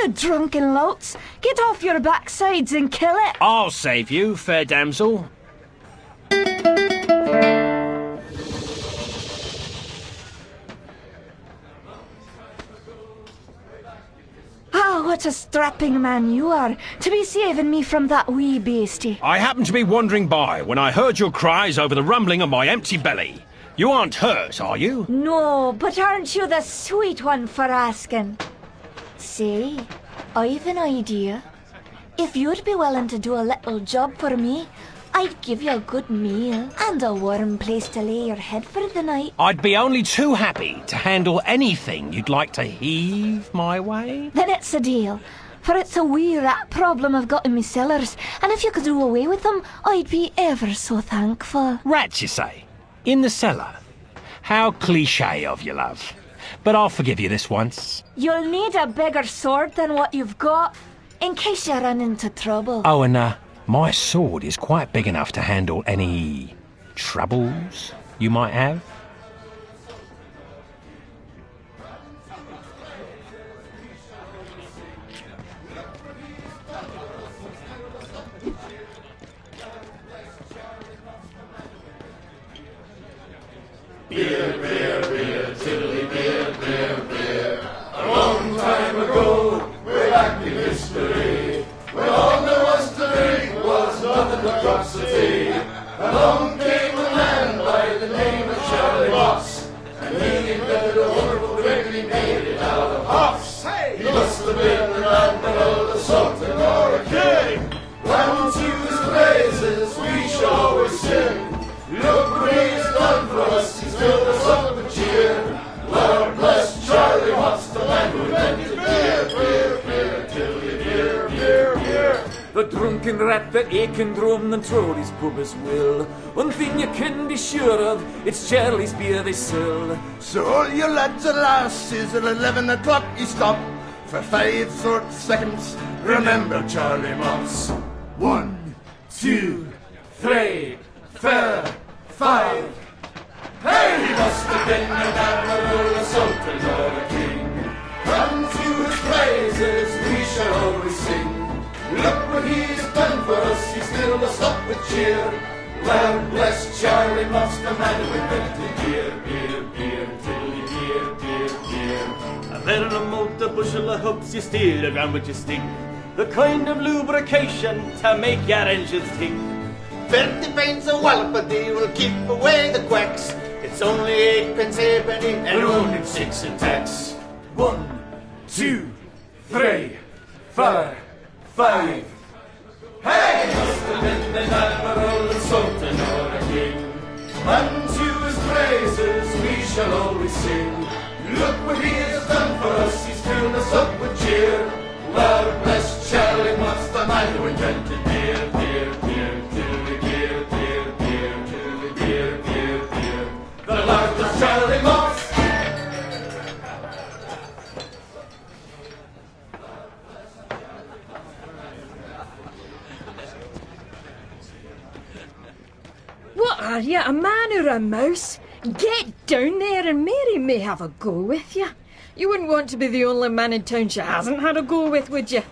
You drunken louts! Get off your backsides and kill it! I'll save you, fair damsel. Ah, what a strapping man you are, to be saving me from that wee beastie. I happened to be wandering by when I heard your cries over the rumbling of my empty belly. You aren't hurt, are you? No, but aren't you the sweet one for asking? Say, I've an idea. If you'd be willing to do a little job for me, I'd give you a good meal and a warm place to lay your head for the night. I'd be only too happy to handle anything you'd like to heave my way. Then it's a deal, for it's a wee rat problem I've got in me cellars, and if you could do away with them, I'd be ever so thankful. Rats, you say? In the cellar? How cliché of you, love. But I'll forgive you this once. You'll need a bigger sword than what you've got, in case you run into trouble. Oh, and my sword is quite big enough to handle any troubles you might have. Beer, beer, beer, tiddly beer, beer, beer. A long time ago, way back in history, when all there was to drink was nothing but drops of tea, along came a man by the name of Charlie Moss, and he invented a wonderful drink and he made it out of hops. He must have been an admiral, a sultan, or a king. Round to his praises we shall always sing. Look what he's done for us, he's filled us up with cheer. Lord bless Charlie Watts, the man who invented beer, beer, beer, tilly beer, beer, beer. The drunken rat that aching drum and throw his pub as will. One thing you can be sure of, it's Charlie's beer they sell. So all you lads and lasses at 11 o'clock you stop for 5 short seconds. Remember Charlie Moss. 1, 2, 3, 4, 5. Hey! He must have been an admiral, a sultan, or a king. Come to his praises we shall always sing. Look what he's done for us, he's filled us up with cheer. Well, bless Charlie Moss, the man who invented beer, beer, beer, tiddly beer, beer, beer. A barrel of malt, a bushel of hoops, you steal around with your stick. The kind of lubrication to make your engines tick. 20 pence a wallop a day will keep away the quacks. It's only 8 pence halfpenny and only 6 in tax. 1, 2, 3, 4, 5. Hey! He must have been an admiral, a sultan, or a king. Unto his praises we shall always sing. Look what he has done for us, he's filled us up with cheer. Lord bless Charlie Watts, the man who invented beer, beer, beer, tiddly beer, beer, beer, tiddly beer, beer, beer. The Lord bless Charlie Watts. What are you, a man or a mouse? Get down there and Mary may have a go with you. You wouldn't want to be the only man in town she hasn't had a go with, would you?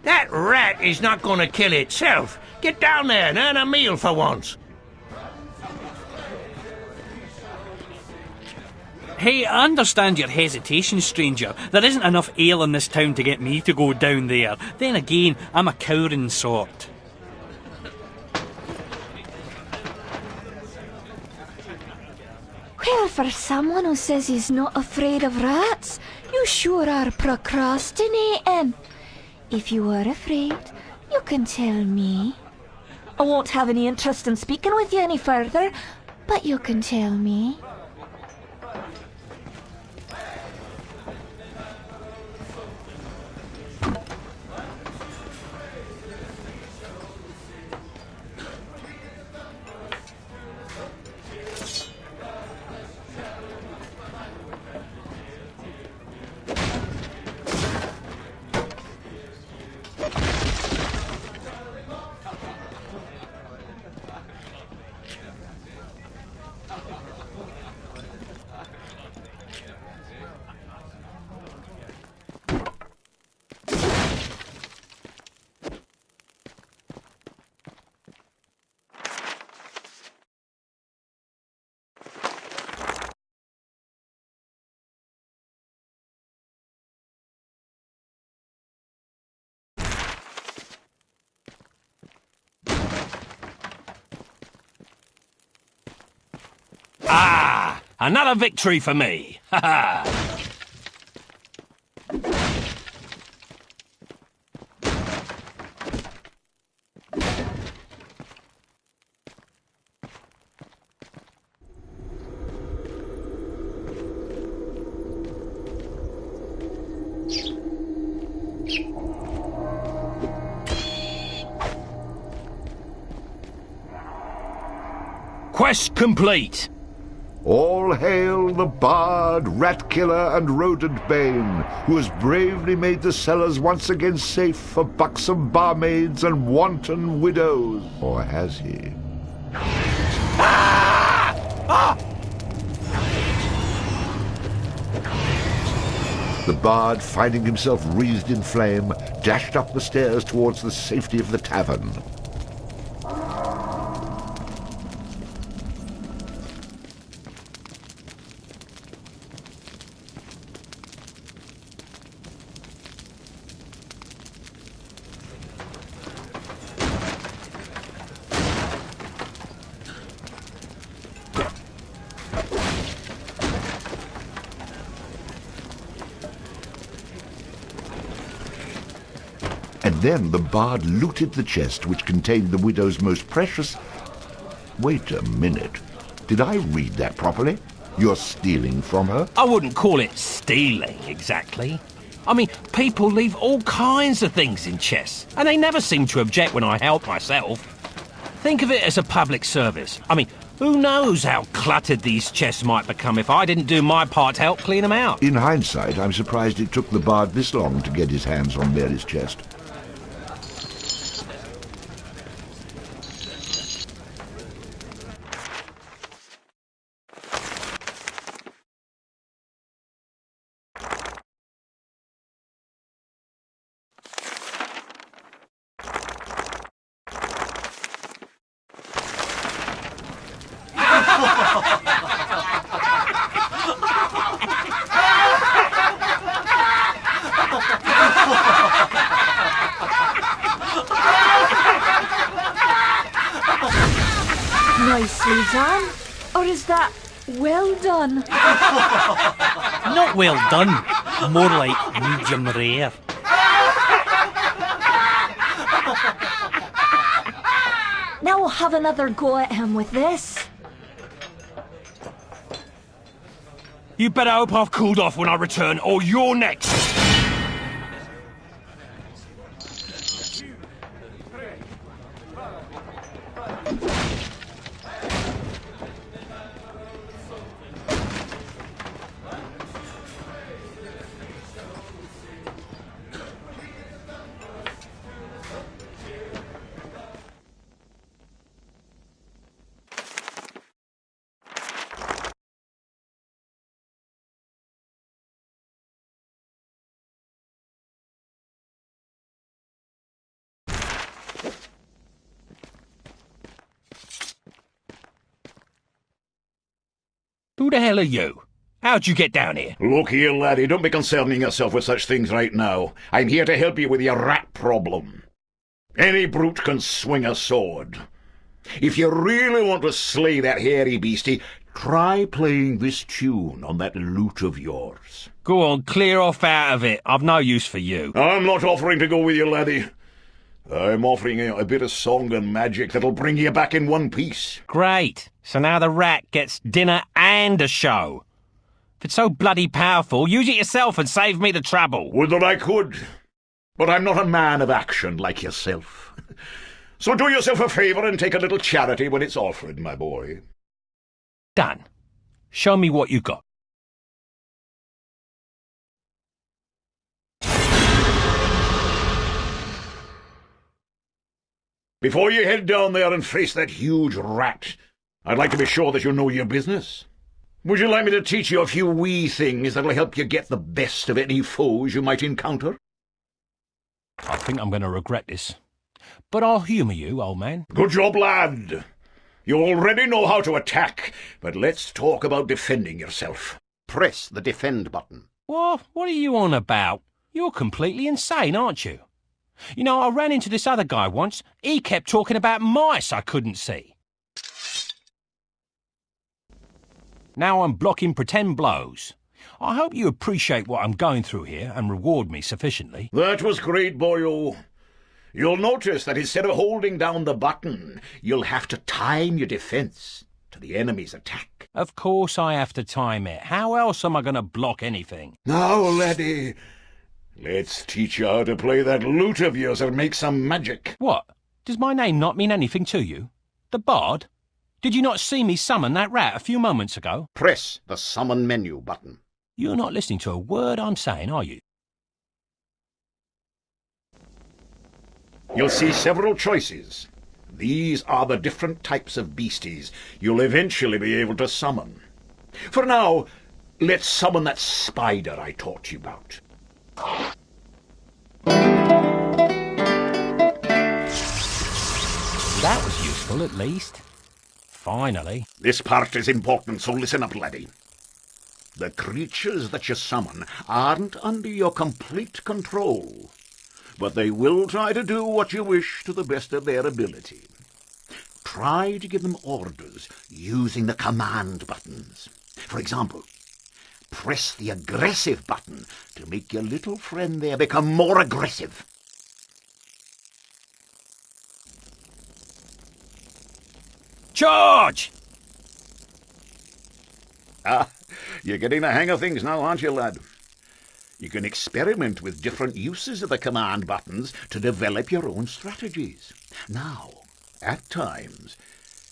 That rat is not going to kill itself. Get down there and earn a meal for once. Hey, I understand your hesitation, stranger. There isn't enough ale in this town to get me to go down there. Then again, I'm a cowering sort. Well, for someone who says he's not afraid of rats, you sure are procrastinating. If you are afraid, you can tell me. I won't have any interest in speaking with you any further, but you can tell me. Ah! Another victory for me! Ha ha! Quest complete. All hail the bard, rat killer, and rodent bane, who has bravely made the cellars once again safe for buxom barmaids and wanton widows. Or has he? The bard, finding himself wreathed in flame, dashed up the stairs towards the safety of the tavern. And then the bard looted the chest which contained the widow's most precious... Wait a minute. Did I read that properly? You're stealing from her? I wouldn't call it stealing, exactly. I mean, people leave all kinds of things in chests, and they never seem to object when I help myself. Think of it as a public service. I mean, who knows how cluttered these chests might become if I didn't do my part to help clean them out. In hindsight, I'm surprised it took the bard this long to get his hands on Mary's chest. Nicely done. Or is that well done? Not well done. More like medium rare. Now we'll have another go at him with this. You better hope I've cooled off when I return, or you're next! Who the hell are you? How'd you get down here? Look here, laddie, don't be concerning yourself with such things right now. I'm here to help you with your rat problem. Any brute can swing a sword. If you really want to slay that hairy beastie, try playing this tune on that lute of yours. Go on, clear off out of it. I've no use for you. I'm not offering to go with you, laddie. I'm offering you a bit of song and magic that'll bring you back in one piece. Great. So now the rat gets dinner and a show. If it's so bloody powerful, use it yourself and save me the trouble. Would that I could. But I'm not a man of action like yourself. So do yourself a favour and take a little charity when it's offered, my boy. Done. Show me what you got. Before you head down there and face that huge rat, I'd like to be sure that you know your business. Would you like me to teach you a few wee things that'll help you get the best of any foes you might encounter? I think I'm going to regret this. But I'll humour you, old man. Good job, lad. You already know how to attack, but let's talk about defending yourself. Press the defend button. What are you on about? You're completely insane, aren't you? You know, I ran into this other guy once. He kept talking about mice I couldn't see. Now I'm blocking pretend blows. I hope you appreciate what I'm going through here and reward me sufficiently. That was great, boyo. You'll notice that instead of holding down the button, you'll have to time your defense to the enemy's attack. Of course I have to time it. How else am I going to block anything? Now, laddie, let's teach you how to play that lute of yours and make some magic. What? Does my name not mean anything to you? The Bard? Did you not see me summon that rat a few moments ago? Press the summon menu button. You're not listening to a word I'm saying, are you? You'll see several choices. These are the different types of beasties you'll eventually be able to summon. For now, let's summon that spider I taught you about. That was useful, at least. Finally. This part is important, so listen up, laddie. The creatures that you summon aren't under your complete control, but they will try to do what you wish to the best of their ability. Try to give them orders using the command buttons. For example, press the aggressive button to make your little friend there become more aggressive. Charge! Ah, you're getting the hang of things now, aren't you, lad? You can experiment with different uses of the command buttons to develop your own strategies. Now, at times,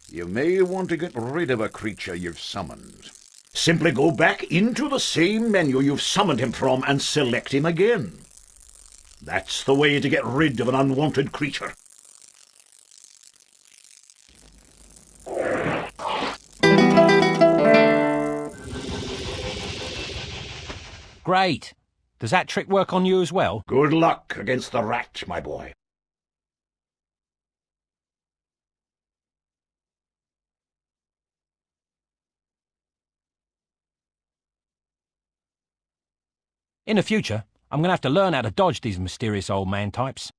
you may want to get rid of a creature you've summoned. Simply go back into the same menu you've summoned him from and select him again. That's the way to get rid of an unwanted creature. Great. Does that trick work on you as well? Good luck against the rat, my boy. In the future, I'm going to have to learn how to dodge these mysterious old man types.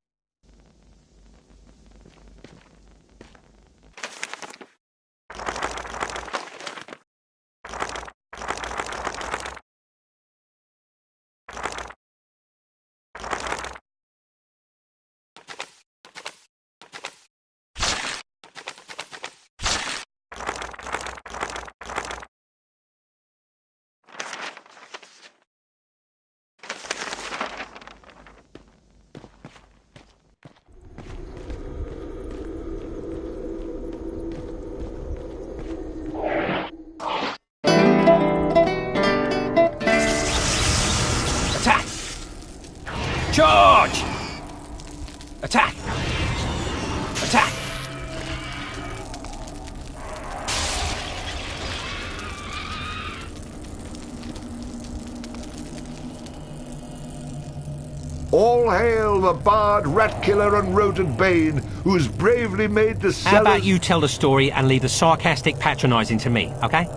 Charge! Attack! Attack! All hail the Bard, Rat Killer and Rodent Bane, who's bravely made the How about you tell the story and leave the sarcastic patronising to me, okay?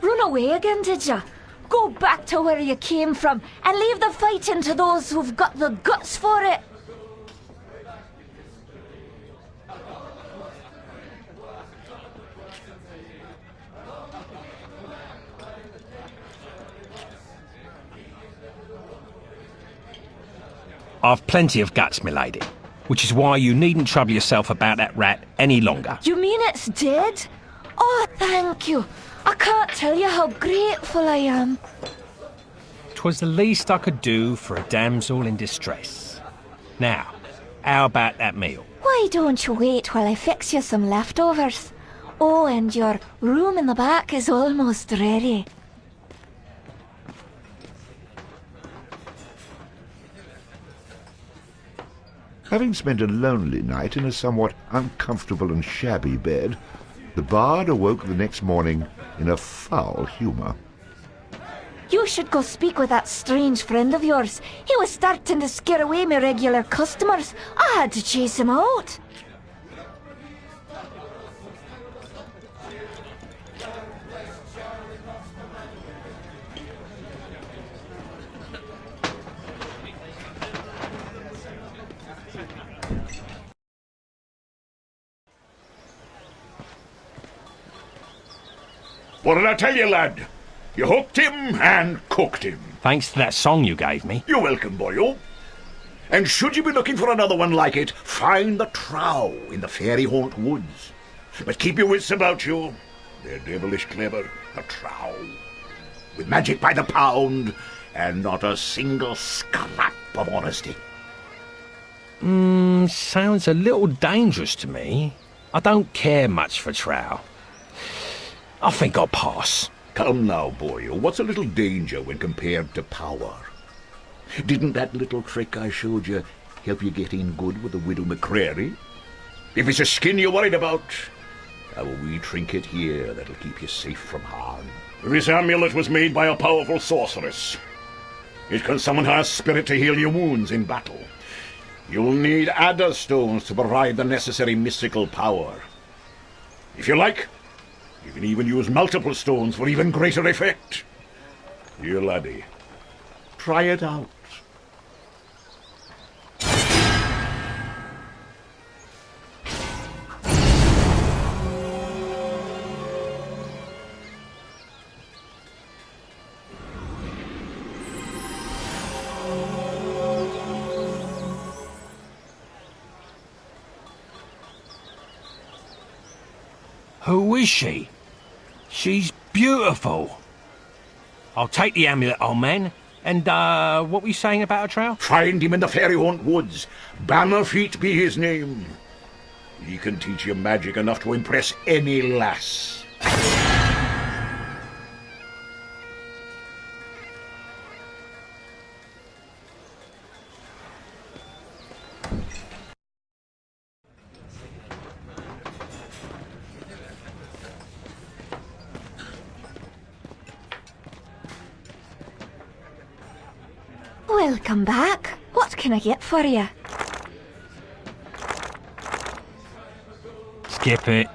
Run away again, did ya? Go back to where you came from and leave the fighting to those who've got the guts for it. I've plenty of guts, milady, which is why you needn't trouble yourself about that rat any longer. You mean it's dead? Oh, thank you. I can't tell you how grateful I am. 'Twas the least I could do for a damsel in distress. Now, how about that meal? Why don't you wait while I fix you some leftovers? Oh, and your room in the back is almost ready. Having spent a lonely night in a somewhat uncomfortable and shabby bed, the bard awoke the next morning in a foul humour. You should go speak with that strange friend of yours. He was starting to scare away my regular customers. I had to chase him out. What did I tell you, lad? You hooked him and cooked him. Thanks to that song you gave me. You're welcome, boyo. And should you be looking for another one like it, find the trow in the fairy haunt woods. But keep your wits about you. They're devilish clever, the trow. With magic by the pound, and not a single scrap of honesty. Sounds a little dangerous to me. I don't care much for trow. I think I'll pass. Come now, boyo. What's a little danger when compared to power? Didn't that little trick I showed you help you get in good with the Widow McCreary? If it's a skin you're worried about, I have a wee trinket here that'll keep you safe from harm. This amulet was made by a powerful sorceress. It can summon her spirit to heal your wounds in battle. You'll need adder stones to provide the necessary mystical power. If you like, you can even use multiple stones for even greater effect. Dear laddie, try it out. Who is she? She's beautiful. I'll take the amulet, old man. And, what were you saying about a trow? Find him in the Fairy Haunt Woods. Bannerfeet be his name. He can teach you magic enough to impress any lass. Welcome back. What can I get for you? Skip it.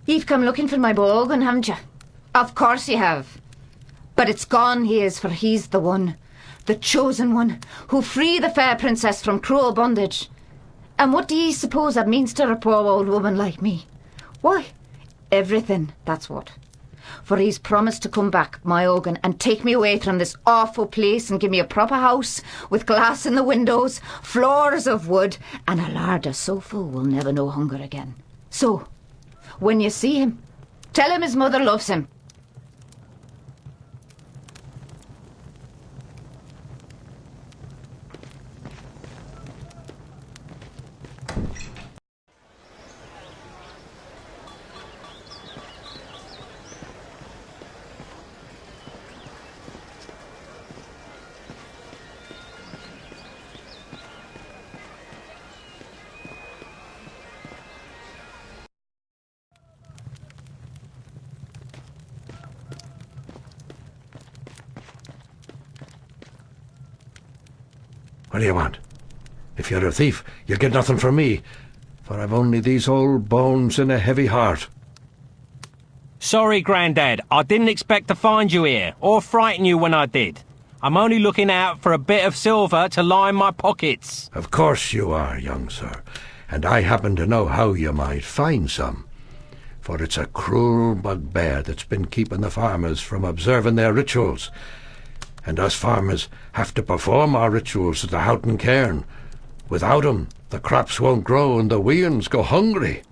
You've come looking for my bow organ, haven't you? Of course you have. But it's gone he is, for he's the one, the chosen one, who free the fair princess from cruel bondage. And what do ye suppose that means to a poor old woman like me? Why, everything, that's what. For he's promised to come back, my organ, and take me away from this awful place and give me a proper house with glass in the windows, floors of wood, and a larder so full we'll never know hunger again. So, when you see him, tell him his mother loves him. What do you want? If you're a thief, you'll get nothing from me, for I've only these old bones and a heavy heart. Sorry, Grandad. I didn't expect to find you here, or frighten you when I did. I'm only looking out for a bit of silver to line my pockets. Of course you are, young sir, and I happen to know how you might find some. For it's a cruel bugbear that's been keeping the farmers from observing their rituals. And us farmers have to perform our rituals at the Houghton Cairn. Without 'em, the crops won't grow and the weans go hungry.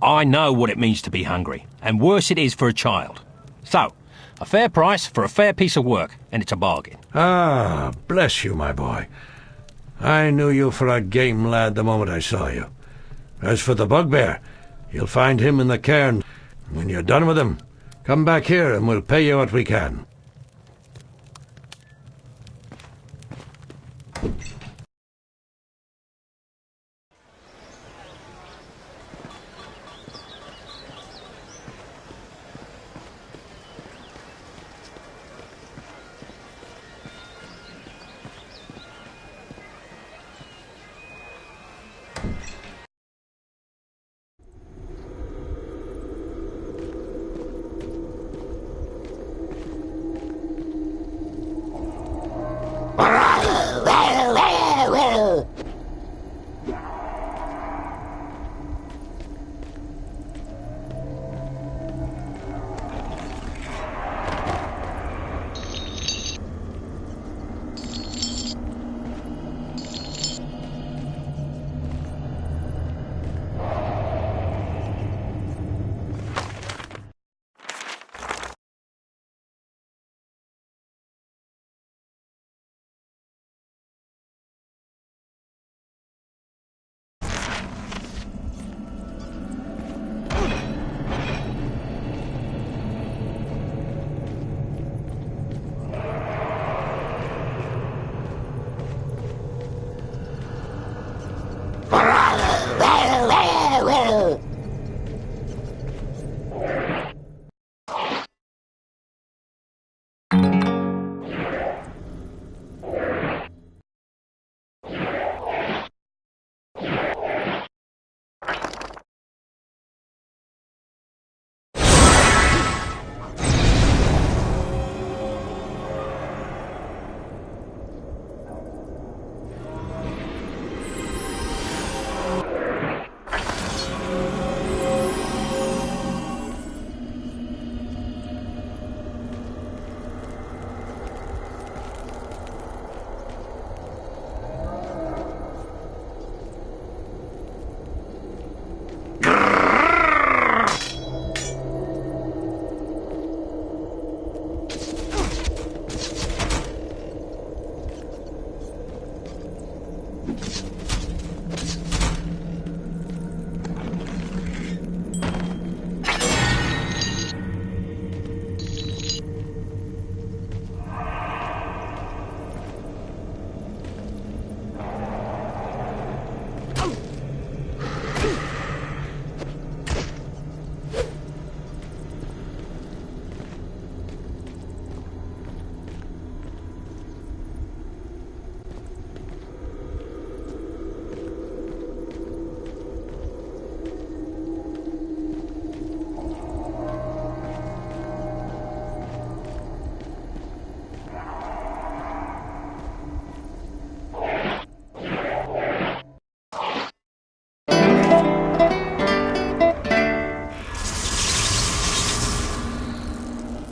I know what it means to be hungry, and worse it is for a child. So, a fair price for a fair piece of work, and it's a bargain. Ah, bless you, my boy. I knew you for a game lad the moment I saw you. As for the bugbear, you'll find him in the cairn. When you're done with him, come back here and we'll pay you what we can.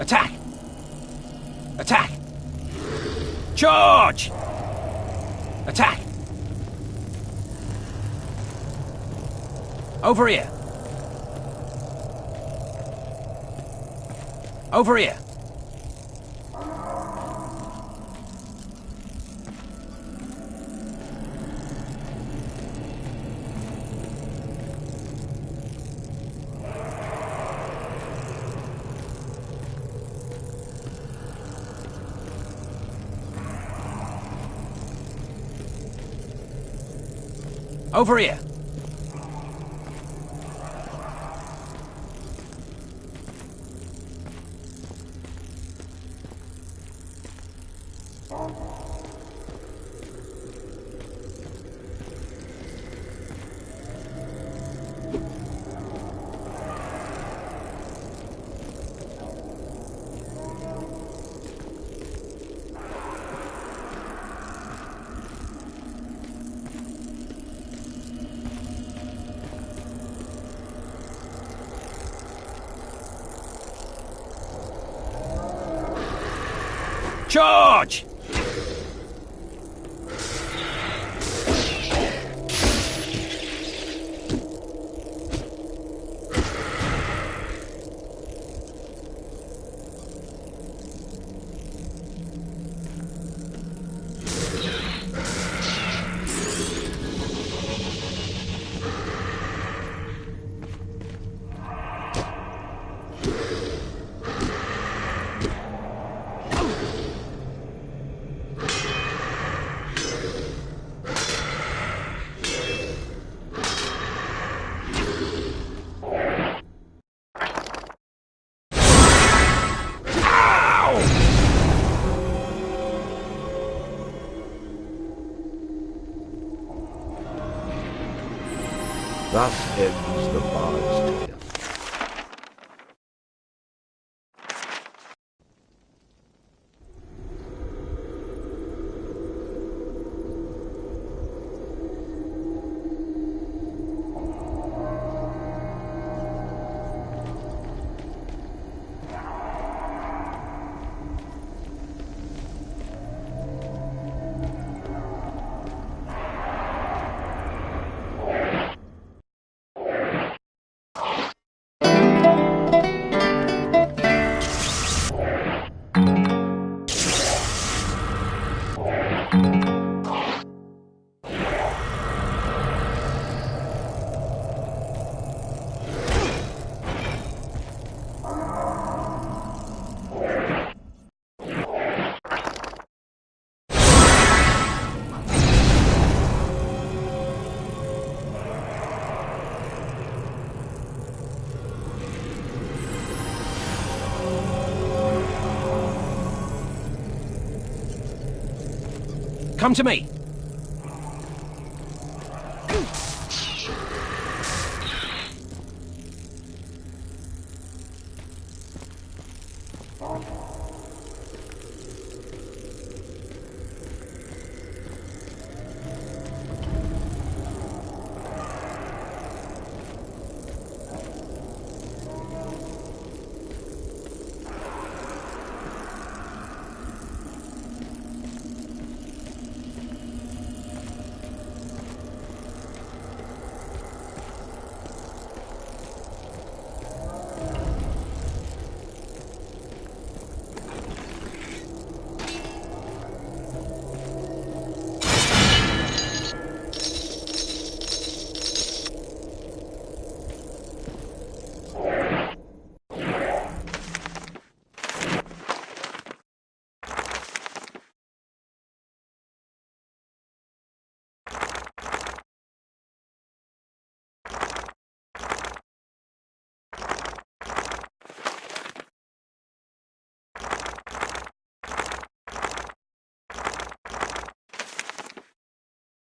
Attack! Attack! Charge! Attack! Over here! Over here! Over here! Charge! Thus ends the bard's tale. Come to me.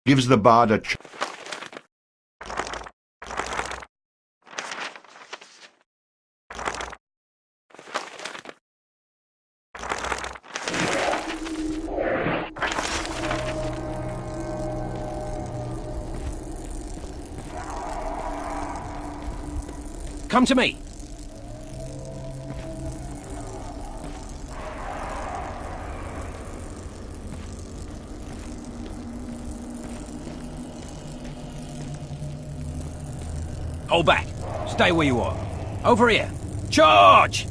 Gives the bard a Come to me. Hold back. Stay where you are. Over here. Charge!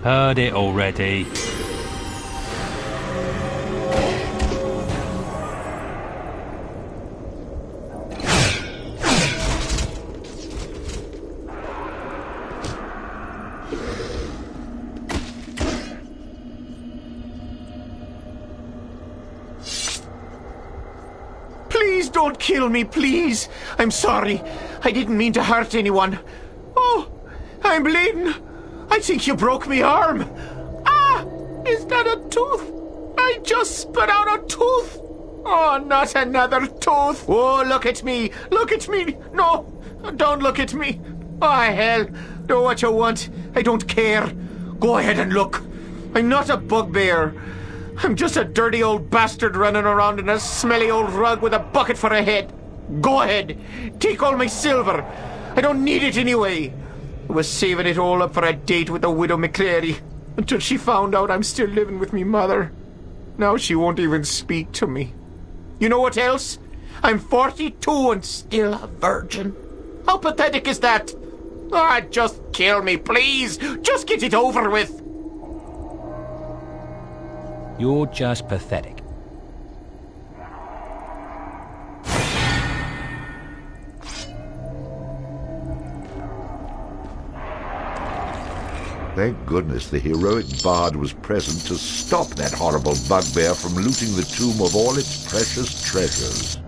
Heard it already. Please don't kill me, please. I'm sorry. I didn't mean to hurt anyone. Oh, I'm bleeding. I think you broke my arm. Ah, is that a tooth? I just spit out a tooth. Oh, not another tooth. Oh, look at me. Look at me. No, don't look at me. Oh, hell. Do what you want. I don't care. Go ahead and look. I'm not a bugbear. I'm just a dirty old bastard running around in a smelly old rug with a bucket for a head. Go ahead. Take all my silver. I don't need it anyway. I was saving it all up for a date with the widow McCleary until she found out I'm still living with me mother. Now she won't even speak to me. You know what else? I'm 42 and still a virgin. How pathetic is that? Ah, just kill me, please. Just get it over with. You're just pathetic. Thank goodness the heroic bard was present to stop that horrible bugbear from looting the tomb of all its precious treasures.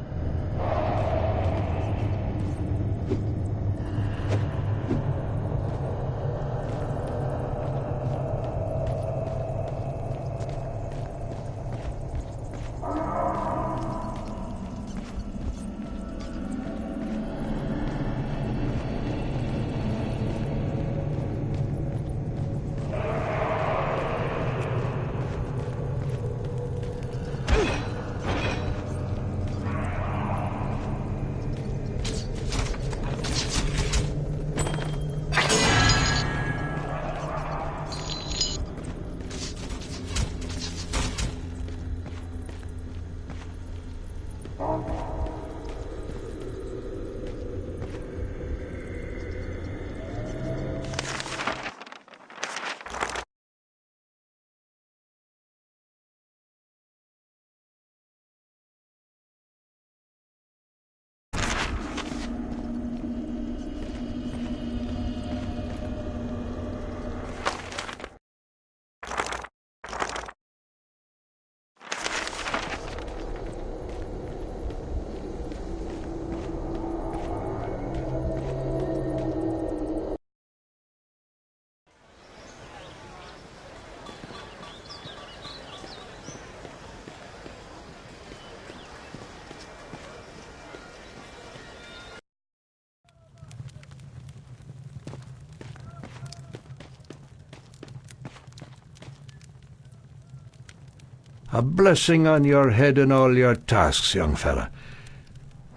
A blessing on your head and all your tasks, young fella.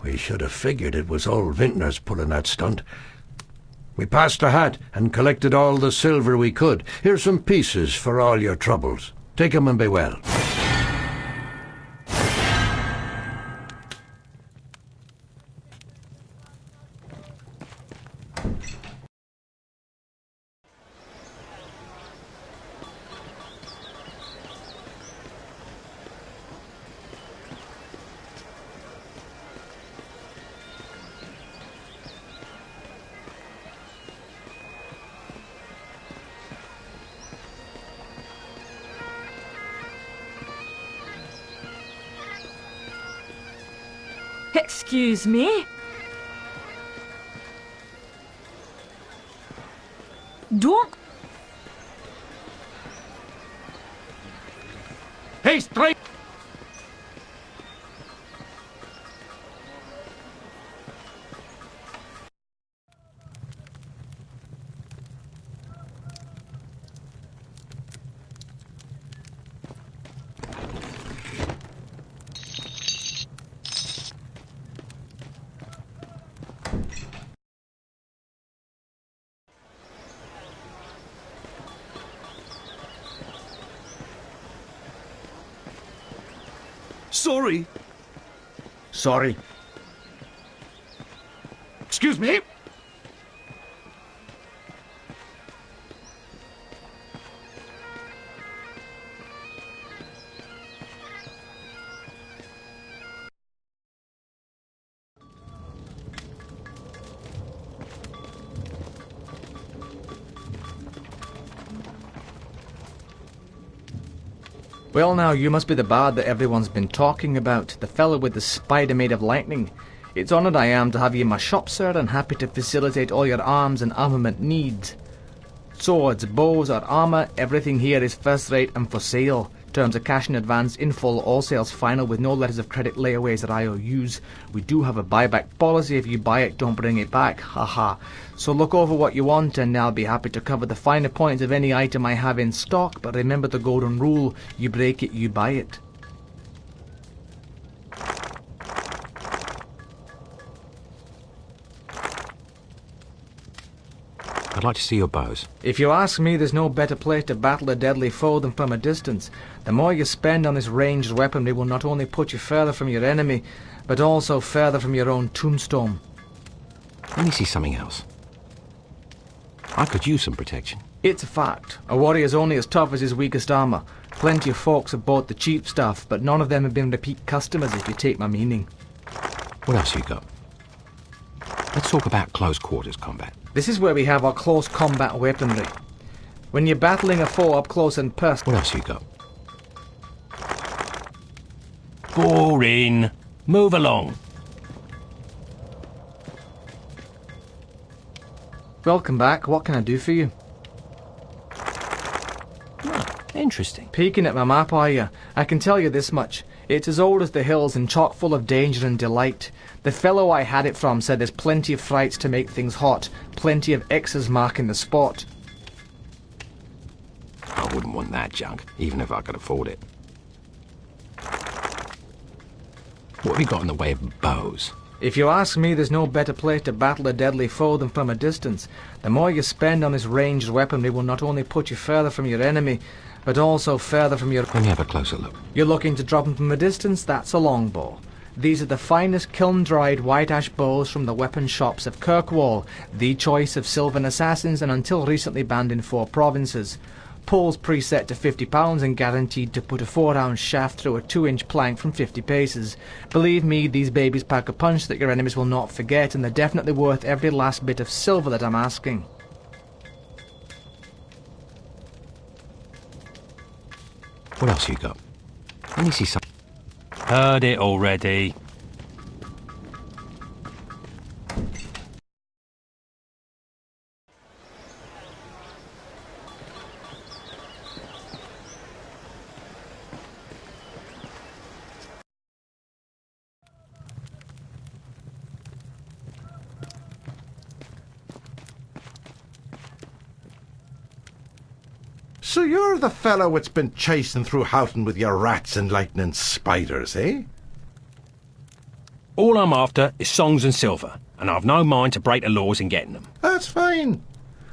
We should have figured it was old Vintners pulling that stunt. We passed the hat and collected all the silver we could. Here's some pieces for all your troubles. Take 'em and be well. Excuse me? Don't... Hey, straight! Sorry. Sorry. Excuse me? Well now, you must be the bard that everyone's been talking about, the fellow with the spider made of lightning. It's honoured I am to have you in my shop, sir, and happy to facilitate all your arms and armament needs. Swords, bows, or armour, everything here is first rate and for sale. Terms of cash in advance, in full, all sales final with no letters of credit, layaways, or IOUs. We do have a buyback policy. If you buy it, don't bring it back. Haha. So look over what you want and I'll be happy to cover the finer points of any item I have in stock, but remember the golden rule, you break it, you buy it. I'd like to see your bows. If you ask me, there's no better place to battle a deadly foe than from a distance. The more you spend on this ranged weaponry will not only put you further from your enemy, but also further from your own tombstone. Let me see something else. I could use some protection. It's a fact. A warrior's only as tough as his weakest armour. Plenty of folks have bought the cheap stuff, but none of them have been repeat customers, if you take my meaning. What else you got? Let's talk about close quarters combat. This is where we have our close combat weaponry. When you're battling a foe up close and personal... What else you got? Boring. Move along. Welcome back. What can I do for you? Interesting. Peeking at my map, are you? I can tell you this much. It's as old as the hills and chock full of danger and delight. The fellow I had it from said there's plenty of frights to make things hot, plenty of X's marking the spot. I wouldn't want that junk, even if I could afford it. What have you got in the way of bows? If you ask me, there's no better place to battle a deadly foe than from a distance. The more you spend on this ranged weaponry will not only put you further from your enemy, but also further from your... Let me have a closer look. You're looking to drop them from a distance? That's a longbow. These are the finest kiln-dried white ash bows from the weapon shops of Kirkwall, the choice of Sylvan assassins and until recently banned in 4 provinces. Poles preset to £50 and guaranteed to put a 4-ounce shaft through a 2-inch plank from 50 paces. Believe me, these babies pack a punch that your enemies will not forget, and they're definitely worth every last bit of silver that I'm asking. What else you got? Let me see some... Heard it already. So you're the fellow that's been chasing through Houghton with your rats and lightning spiders, eh? All I'm after is songs and silver, and I've no mind to break the laws in getting them. That's fine.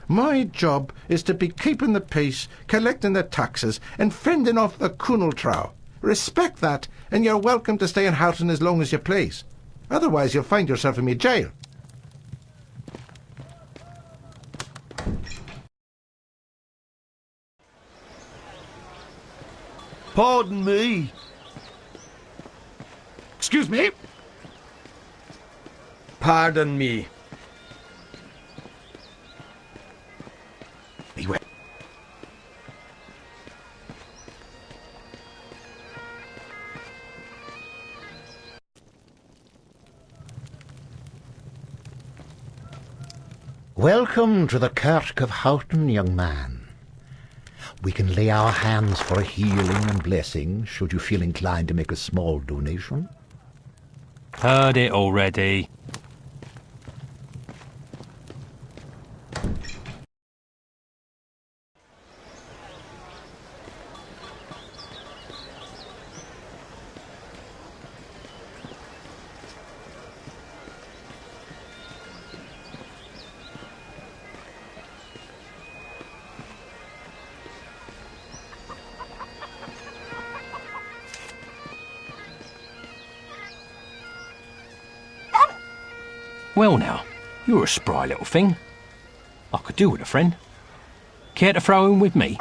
My job is to be keeping the peace, collecting the taxes, and fending off the Kunaltrow. Respect that, and you're welcome to stay in Houghton as long as you please. Otherwise you'll find yourself in me jail. Pardon me. Excuse me? Pardon me. Welcome to the Kirk of Houghton, young man. We can lay our hands for a healing and blessing, should you feel inclined to make a small donation. Heard it already. Well now, you're a spry little thing. I could do with a friend. Care to throw in with me?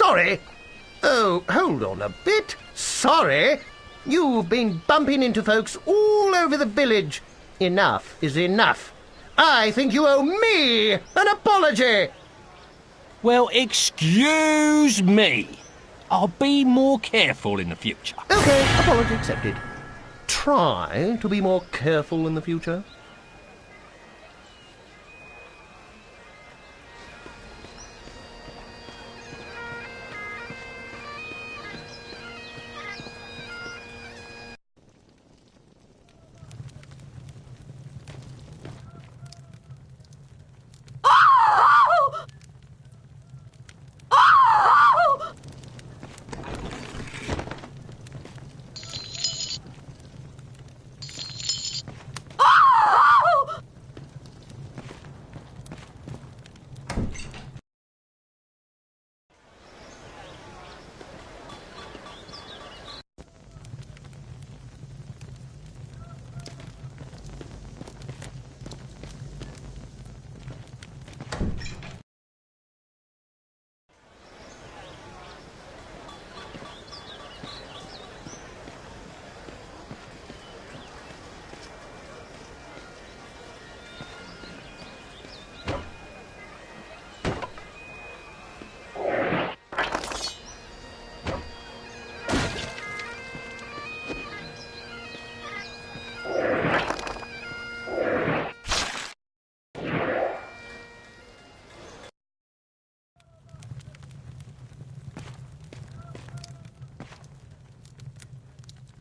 Sorry? Oh, hold on a bit. Sorry? You've been bumping into folks all over the village. Enough is enough. I think you owe me an apology. Well, excuse me. I'll be more careful in the future. OK, apology accepted. Try to be more careful in the future.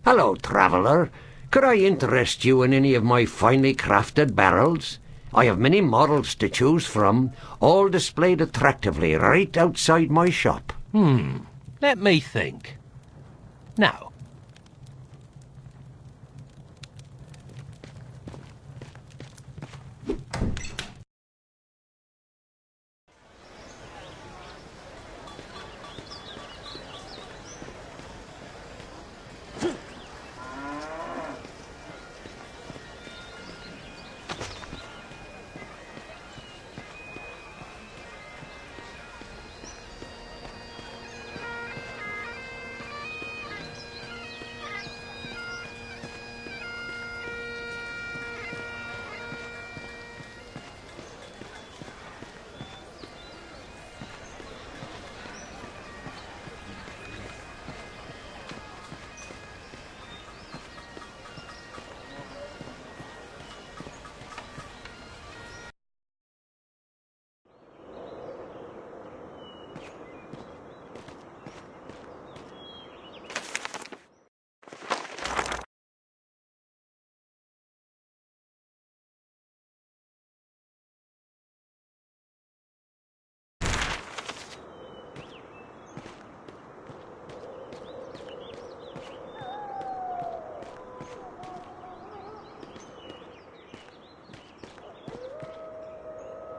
Hello, traveller. Could I interest you in any of my finely crafted barrels? I have many models to choose from, all displayed attractively right outside my shop. Let me think. Now,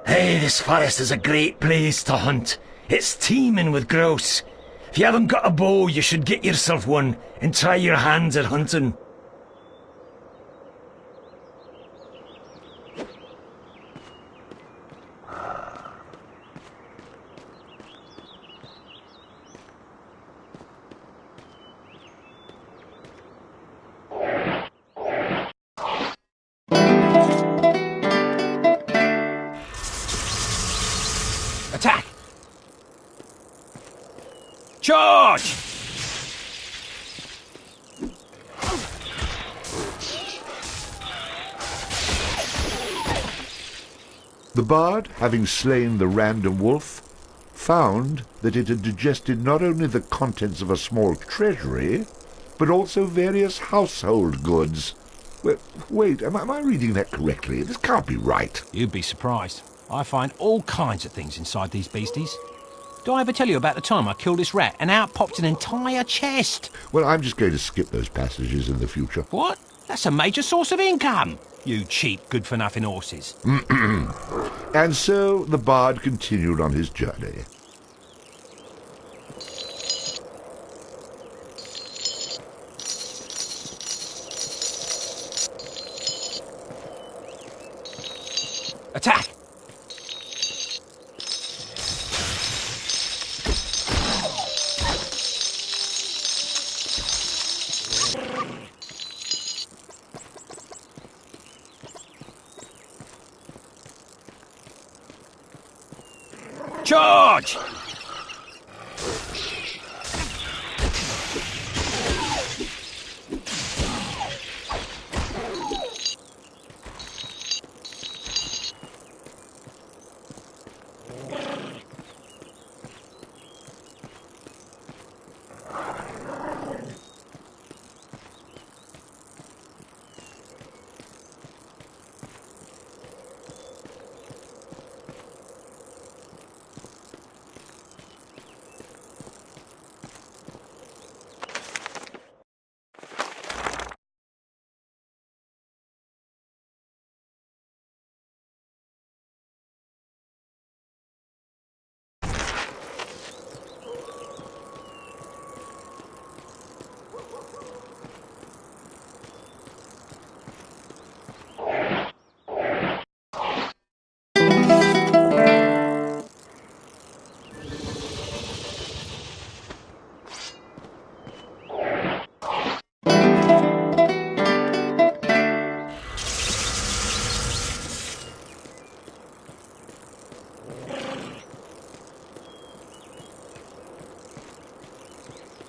Hey, this forest is a great place to hunt. It's teeming with grouse. If you haven't got a bow, you should get yourself one and try your hands at hunting. attack! Charge! The bard, having slain the random wolf, found that it had digested not only the contents of a small treasury, but also various household goods. Wait, am I reading that correctly? This can't be right. You'd be surprised. I find all kinds of things inside these beasties. Did I ever tell you about the time I killed this rat and out popped an entire chest? Well, I'm just going to skip those passages in the future. What? That's a major source of income. You cheap, good-for-nothing horses. And so the bard continued on his journey. Attack! Charge!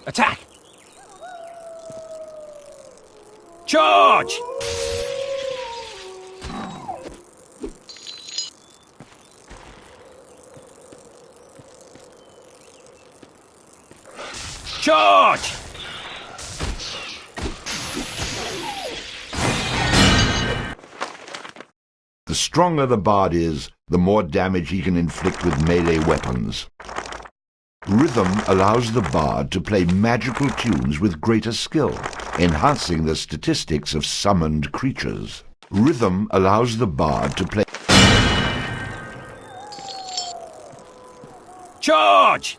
Attack! Charge! Charge! The stronger the bard is, the more damage he can inflict with melee weapons. Rhythm allows the bard to play magical tunes with greater skill, enhancing the statistics of summoned creatures. Rhythm allows the bard to play... Charge!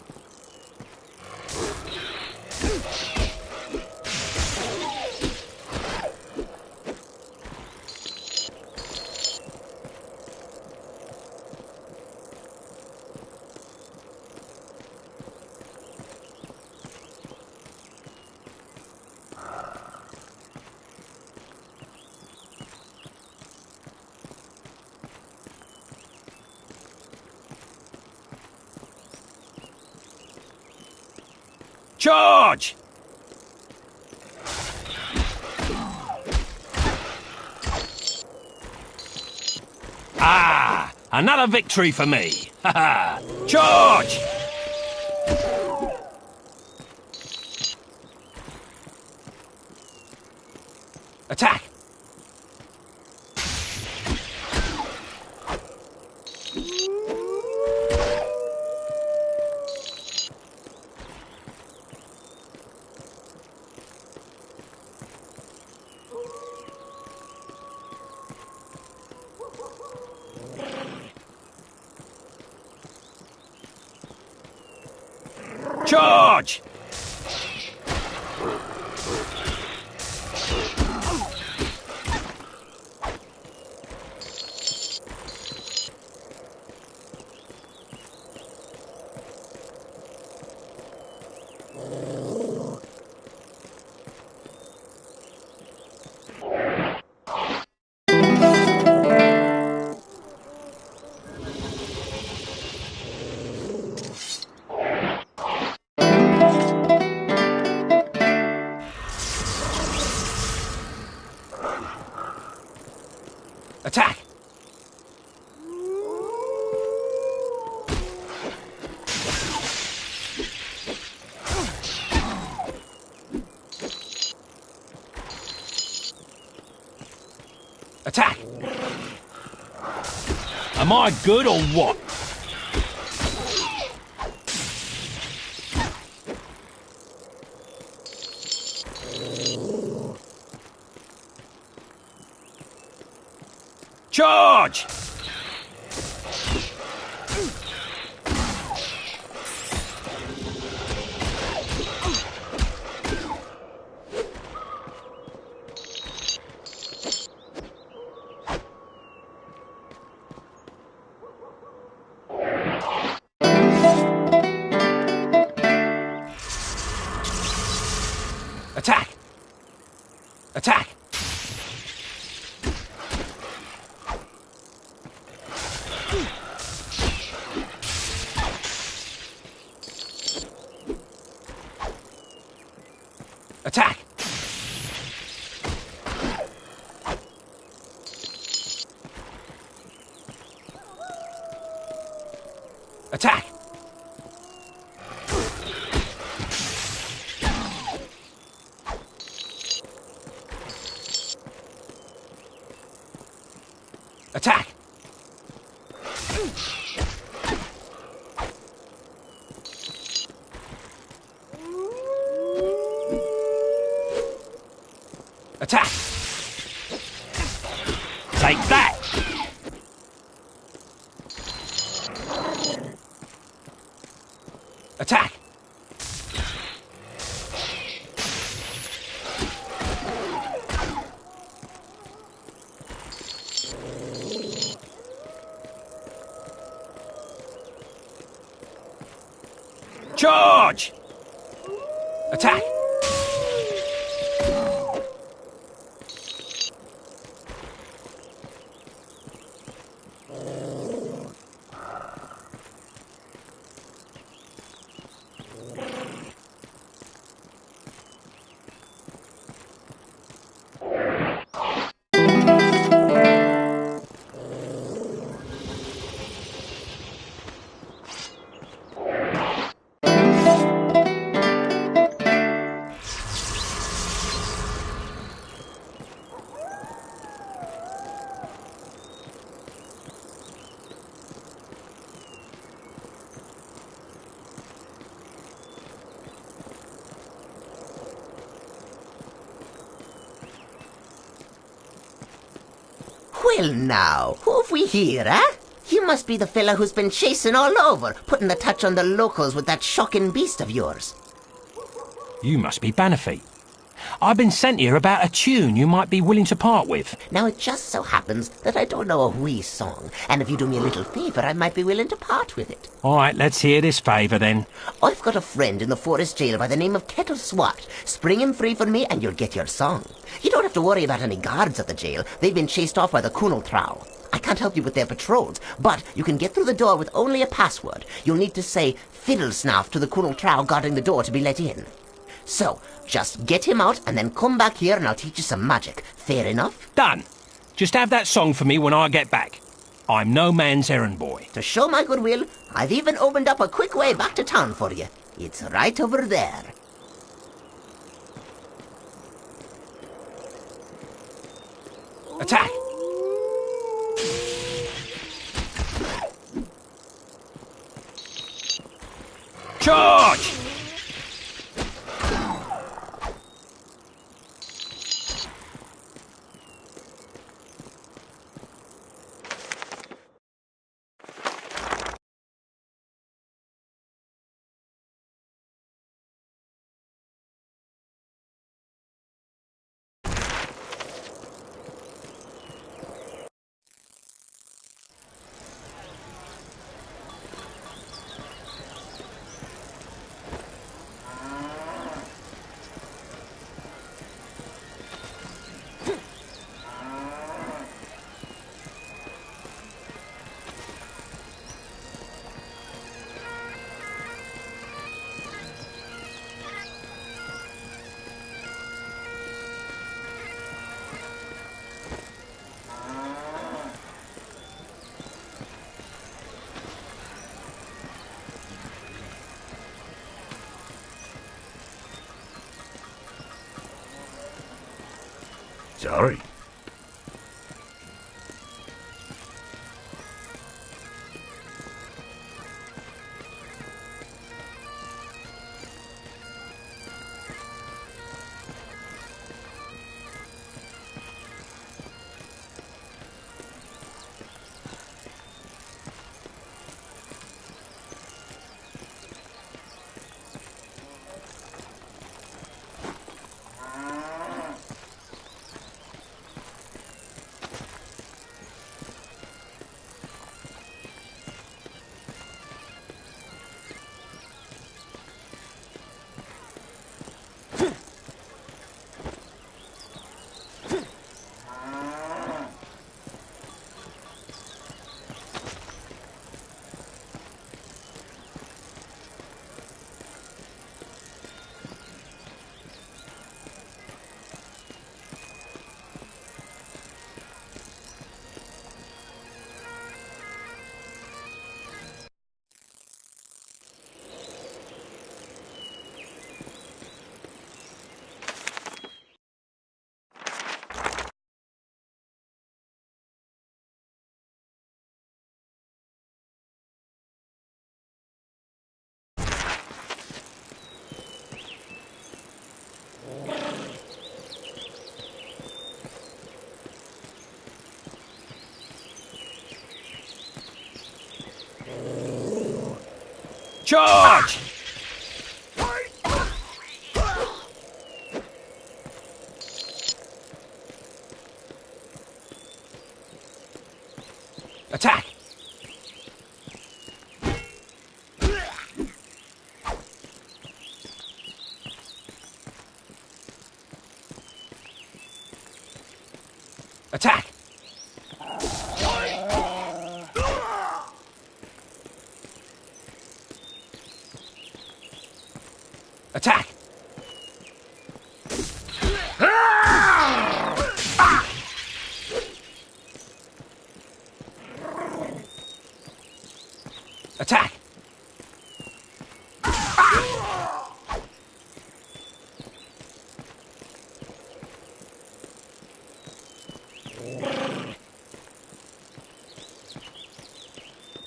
Charge! Ah, another victory for me. Ha ha! Charge! Attack! Charge! Attack! Attack! Am I good or what? Charge! Attack! Attack! Attack! Attack! Attack! Attack! Take that! Attack! Charge! Attack! Well now, who have we here, eh? You must be the fella who's been chasing all over, putting the touch on the locals with that shocking beast of yours. You must be Bannerfeet. I've been sent here about a tune you might be willing to part with. Now it just so happens that I don't know a wee song, and if you do me a little favour, I might be willing to part with it. All right, let's hear this favour then. I've got a friend in the forest jail by the name of Kettle Swat. Spring him free for me and you'll get your song. You don't have to worry about any guards at the jail. They've been chased off by the Kunal Trow. I can't help you with their patrols, but you can get through the door with only a password. You'll need to say fiddle snuff to the Kunal Trow guarding the door to be let in. So, just get him out and then come back here and I'll teach you some magic. Fair enough? Done. Just have that song for me when I get back. I'm no man's errand boy. To show my goodwill, I've even opened up a quick way back to town for you. It's right over there. Attack! Charge! Sorry. Charge! Attack! Attack! Attack! Attack!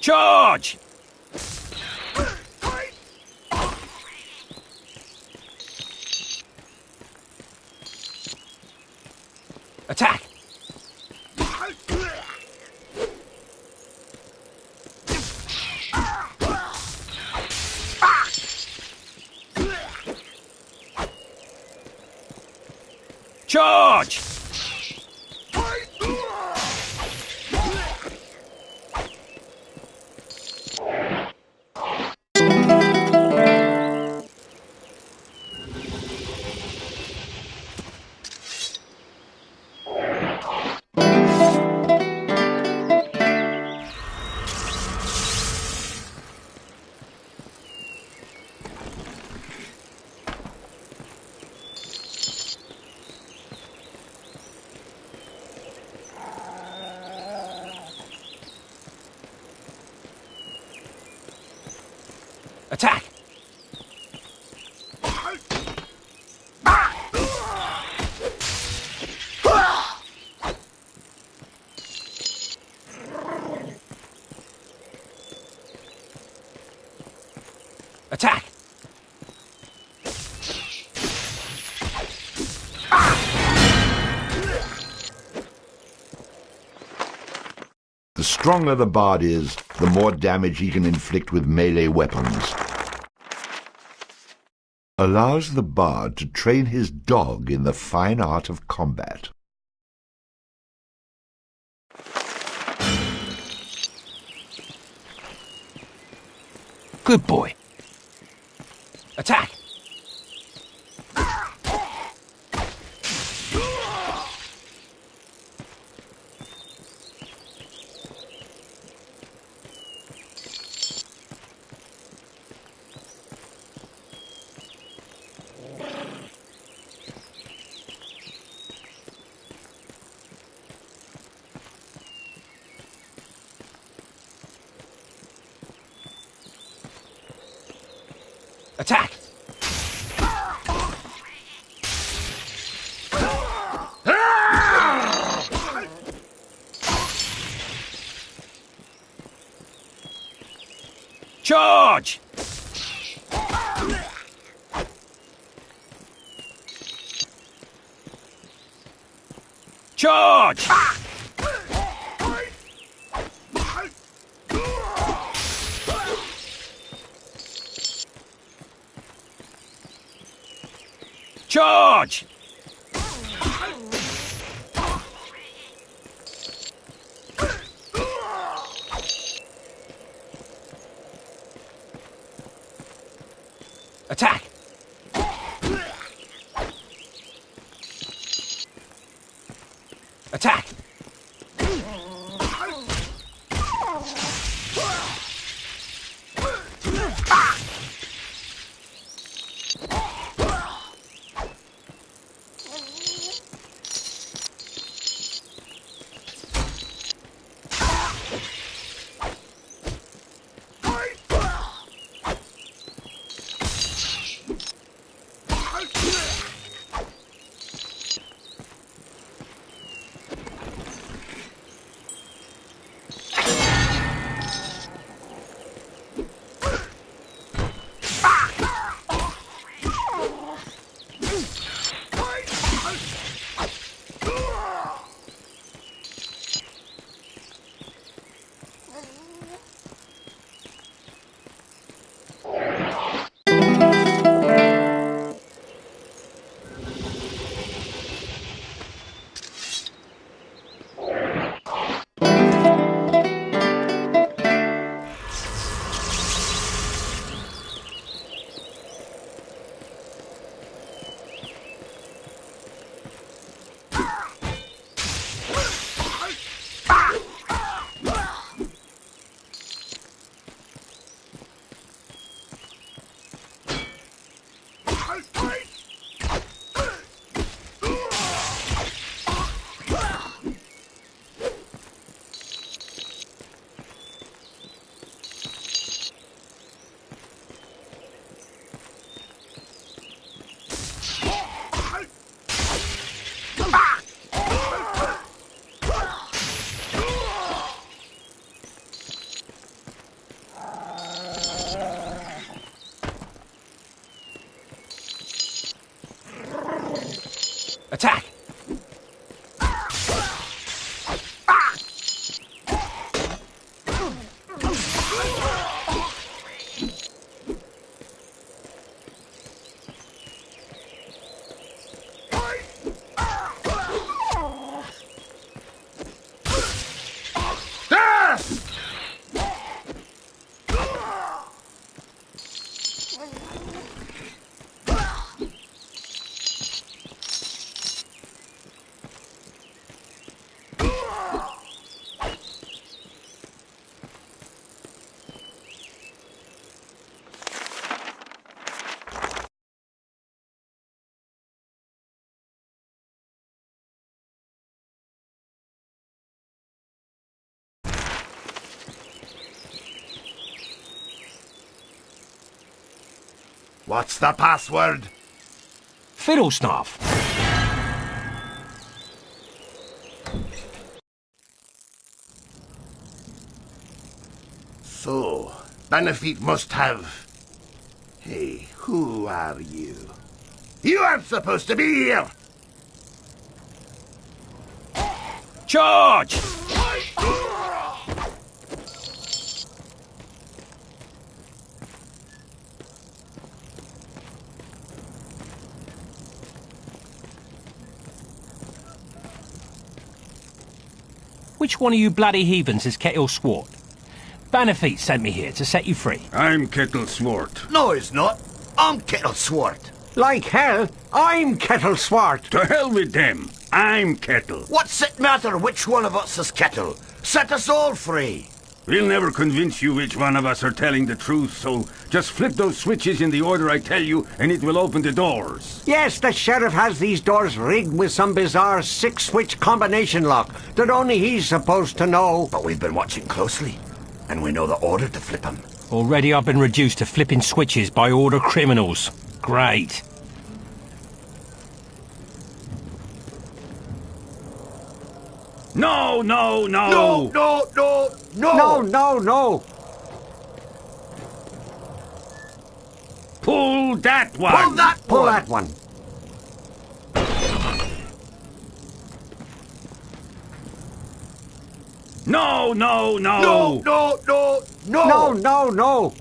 Charge! Attack! Charge! Attack! Attack! The stronger the bard is, the more damage he can inflict with melee weapons. Allows the bard to train his dog in the fine art of combat. Good boy. Attack! Attack! Charge! Charge! Charge! Attack! Attack! Attack! What's the password? Fiddlesnaff. So, Benefit must have... Hey, who are you? You aren't supposed to be here! Charge! Which one of you bloody heathens is Kettle Swart? Bannerfeet sent me here to set you free. I'm Kettle Swart. No, he's not. I'm Kettle Swart. Like hell, I'm Kettle Swart. To hell with them. I'm Kettle. What's it matter which one of us is Kettle? Set us all free. We'll never convince you which one of us are telling the truth, so just flip those switches in the order I tell you, and it will open the doors. Yes, the sheriff has these doors rigged with some bizarre 6-switch combination lock that only he's supposed to know. But we've been watching closely, and we know the order to flip them. Already I've been reduced to flipping switches by order criminals. Great. No! No, no, no, no! No, no, no! Pull that one! Pull that one! Pull that one! No, no, no! No, no, no, no! No, no, no!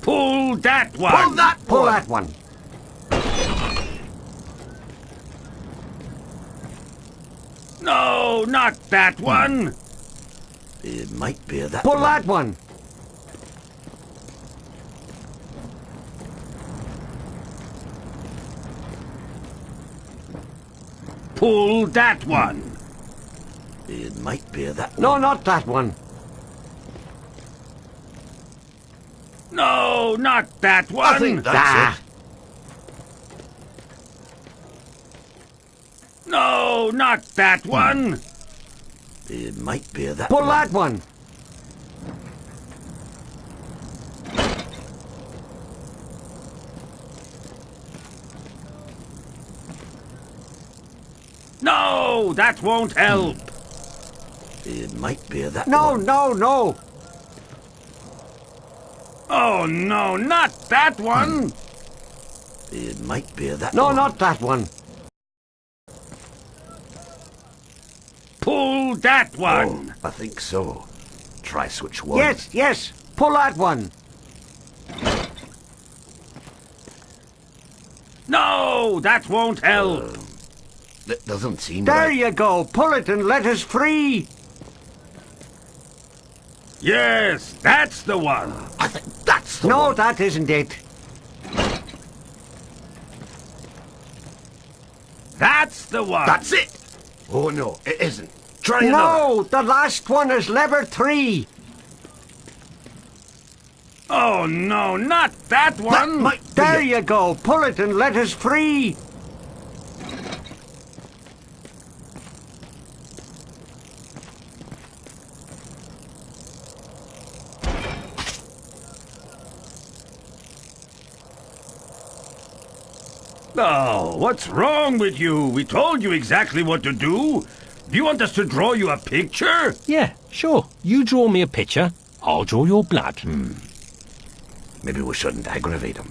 Pull that one! Pull that one! Pull that one! No, not that one! It might be that Pull one. that one! Pull that one! It might be that one. No, not that one. No, not that one! I think that's it. No, not that one! It might be that Pull one. that one! No, that won't help! It might be that No, one. no, no! Oh no, not that one! It might be that No, one. not that one. Pull that one! Oh, I think so. Try switch one. Yes, yes! Pull that one! No, that won't help! That doesn't seem There right. you go! Pull it and let us free! Yes, that's the one! I think that's the No, one. that isn't it. That's the one! That's it! Oh no, it isn't. Try another. No, the last one is lever 3. Oh no, not that That one! might be There it. you go! Pull it and let us free! Oh, what's wrong with you? We told you exactly what to do. Do you want us to draw you a picture? Yeah, sure. You draw me a picture, I'll draw your blood. Maybe we shouldn't aggravate him.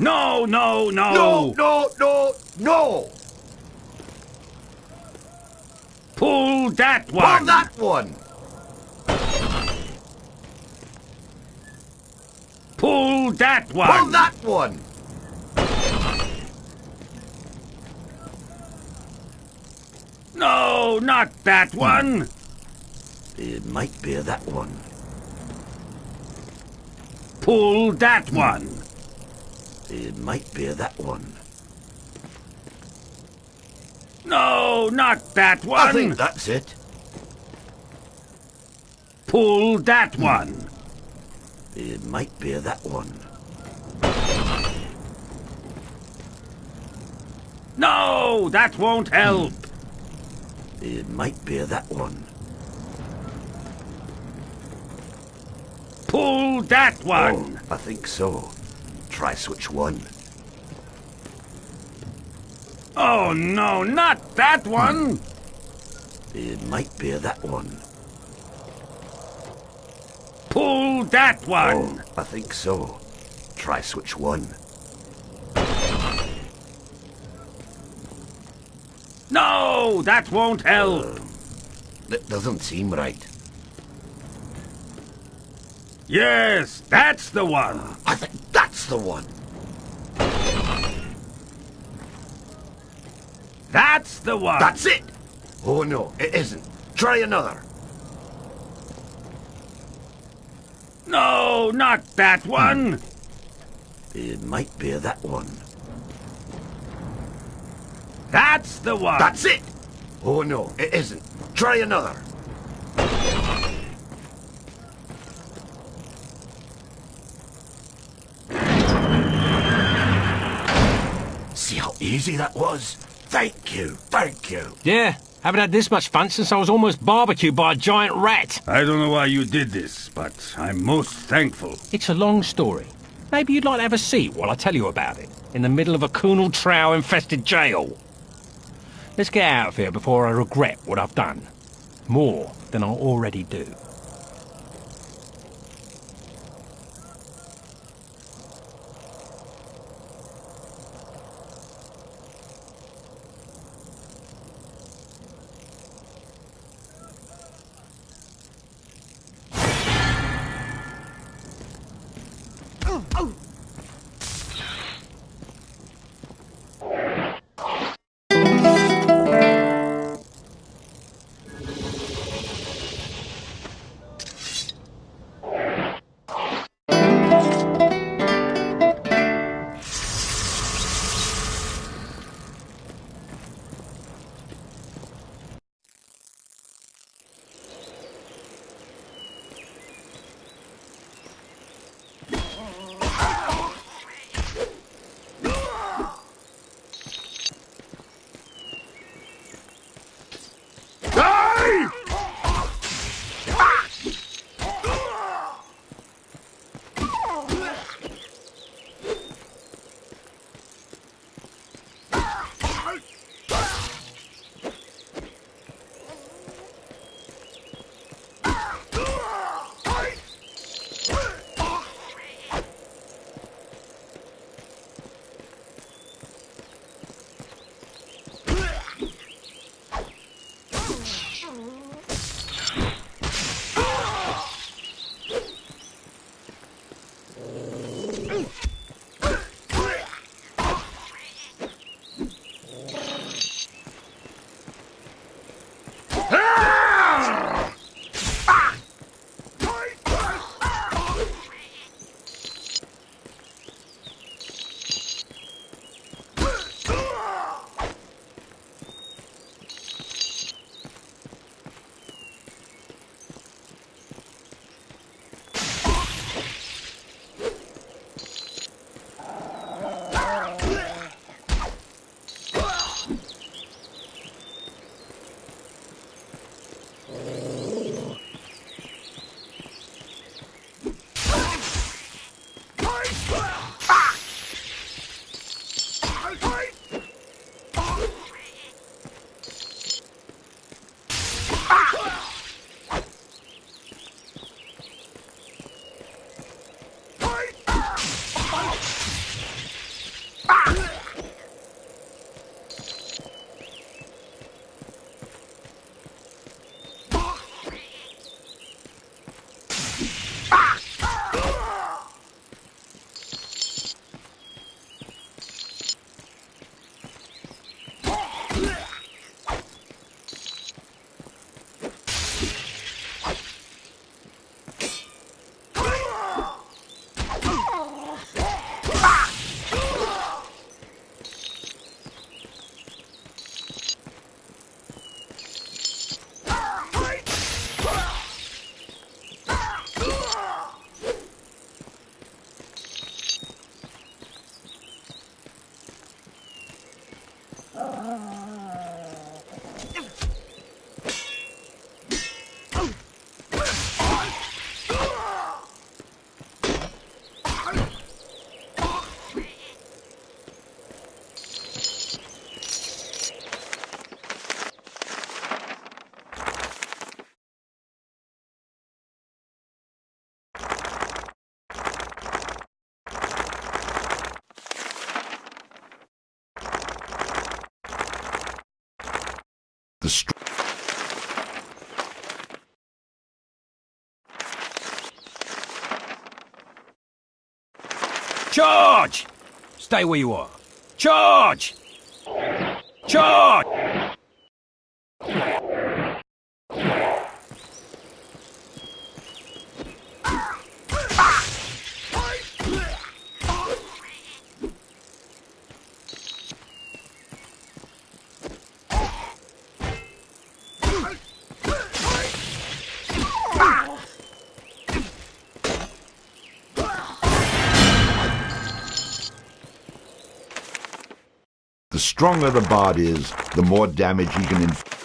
No, no, no! No, no, no, no! Pull that one! Pull that one! Pull that one! Pull that one! No, not that one! It might be that one. Pull that one! It might be that one. No, not that one! I think that's it. Pull that one! It might be that one. No, that won't help! It might be that one. Pull that one! Oh, I think so. Try switch one. Oh no, not that one! It might be that one. Pull that one! Oh, I think so. Try switch one. No, that won't help! That doesn't seem right. Yes, that's the one! I think that's the one. That's the one! That's it! Oh no, it isn't. Try another. No, not that one! It might be that one. That's the one! That's it! Oh no, it isn't. Try another. See how easy that was? Thank you, thank you. Yeah, haven't had this much fun since I was almost barbecued by a giant rat. I don't know why you did this, but I'm most thankful. It's a long story. Maybe you'd like to have a seat while I tell you about it, in the middle of a Kunal Trow-infested jail. Let's get out of here before I regret what I've done. More than I already do. Charge! Stay where you are. Charge! Charge! The stronger the bard is, the more damage he can inflict.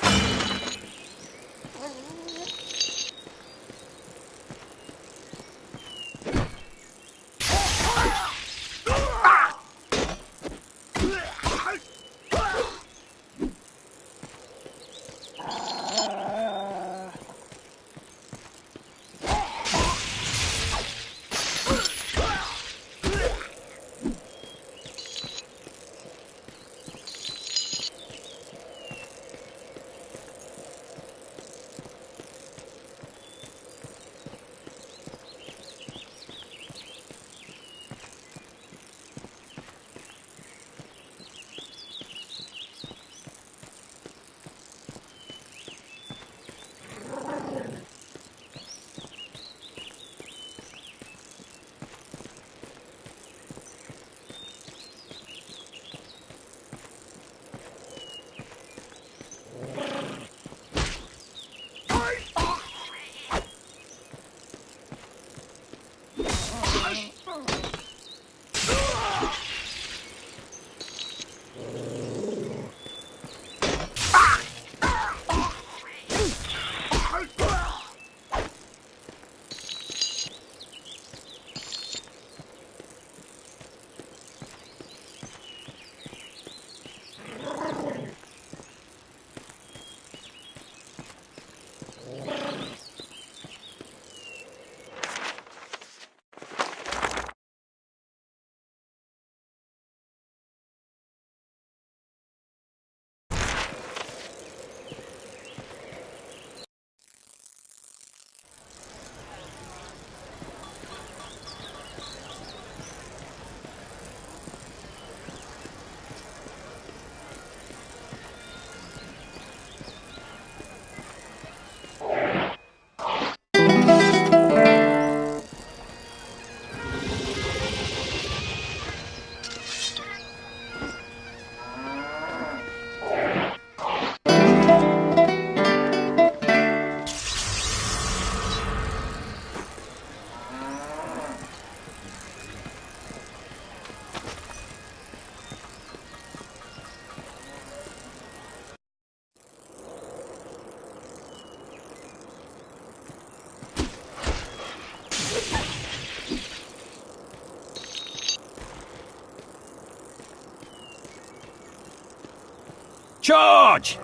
Charge!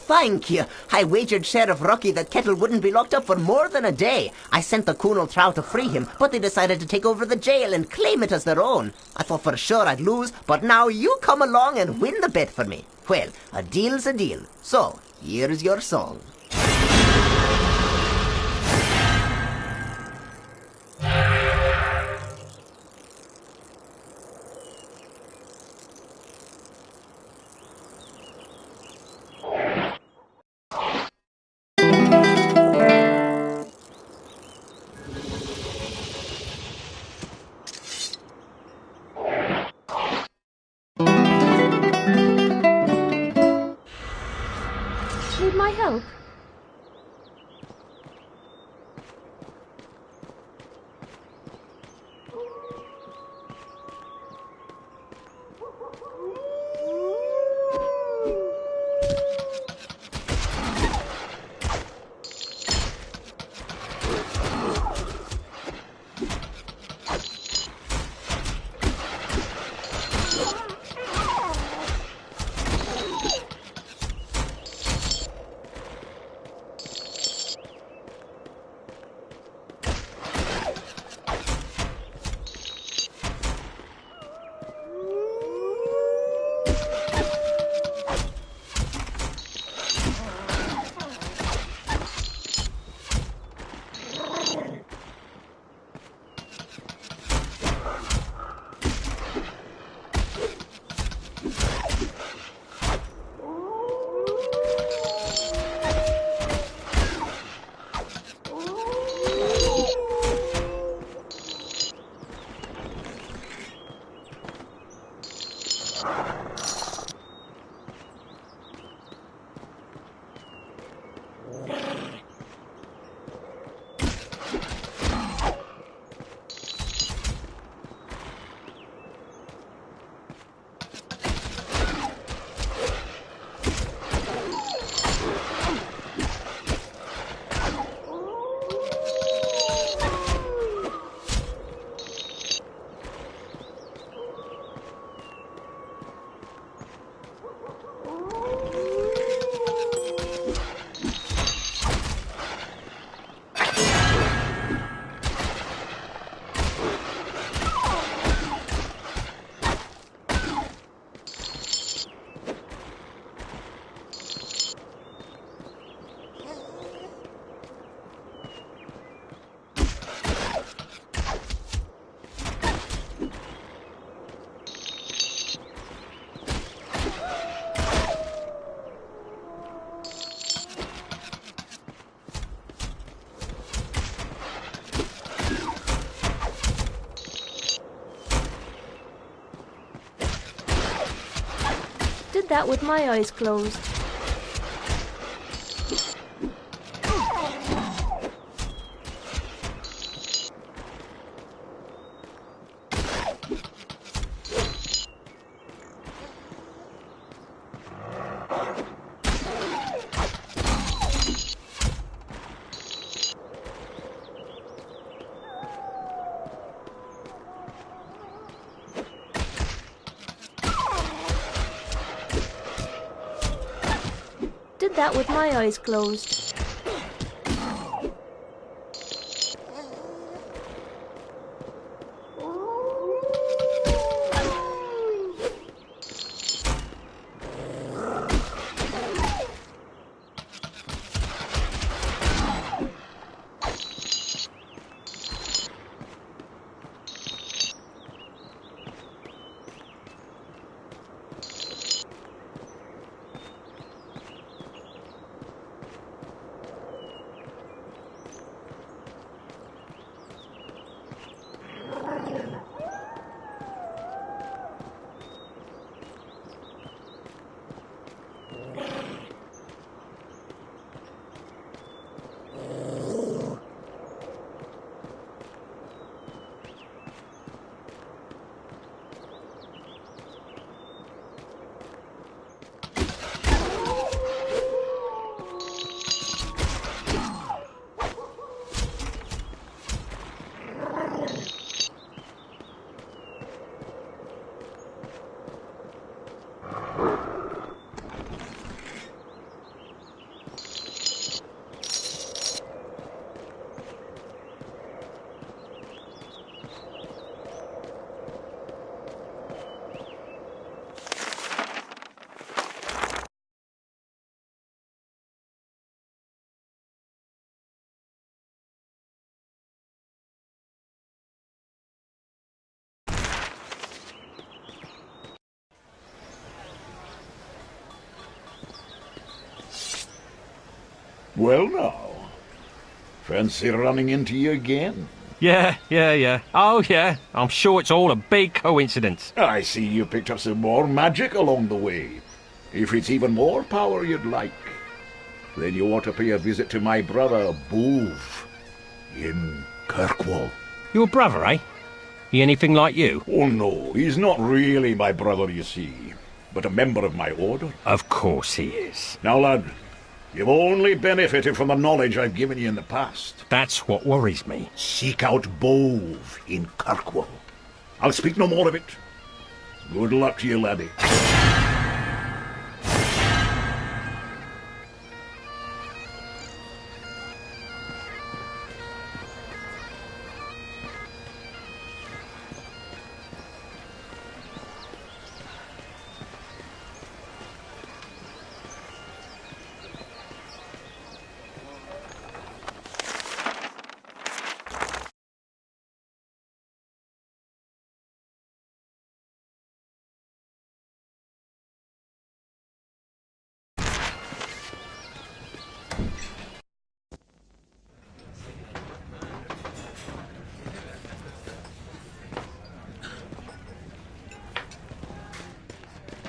Thank you. I wagered Sheriff Rocky that Kettle wouldn't be locked up for more than a day. I sent the Coonal Trow to free him, but they decided to take over the jail and claim it as their own. I thought for sure I'd lose, but now you come along and win the bet for me. Well, a deal's a deal. So, here's your song. Need my help? Did that with my eyes closed. Did that with my eyes closed. Well now, fancy running into you again? Yeah. Oh, yeah. I'm sure it's all a big coincidence. I see you picked up some more magic along the way. If it's even more power you'd like, then you ought to pay a visit to my brother, Bove, in Kirkwall. Your brother, eh? He anything like you? Oh, no, he's not really my brother, you see, but a member of my order. Of course he is. Now, lad, you've only benefited from the knowledge I've given you in the past. That's what worries me. Seek out Bove in Kirkwall. I'll speak no more of it. Good luck to you, laddie.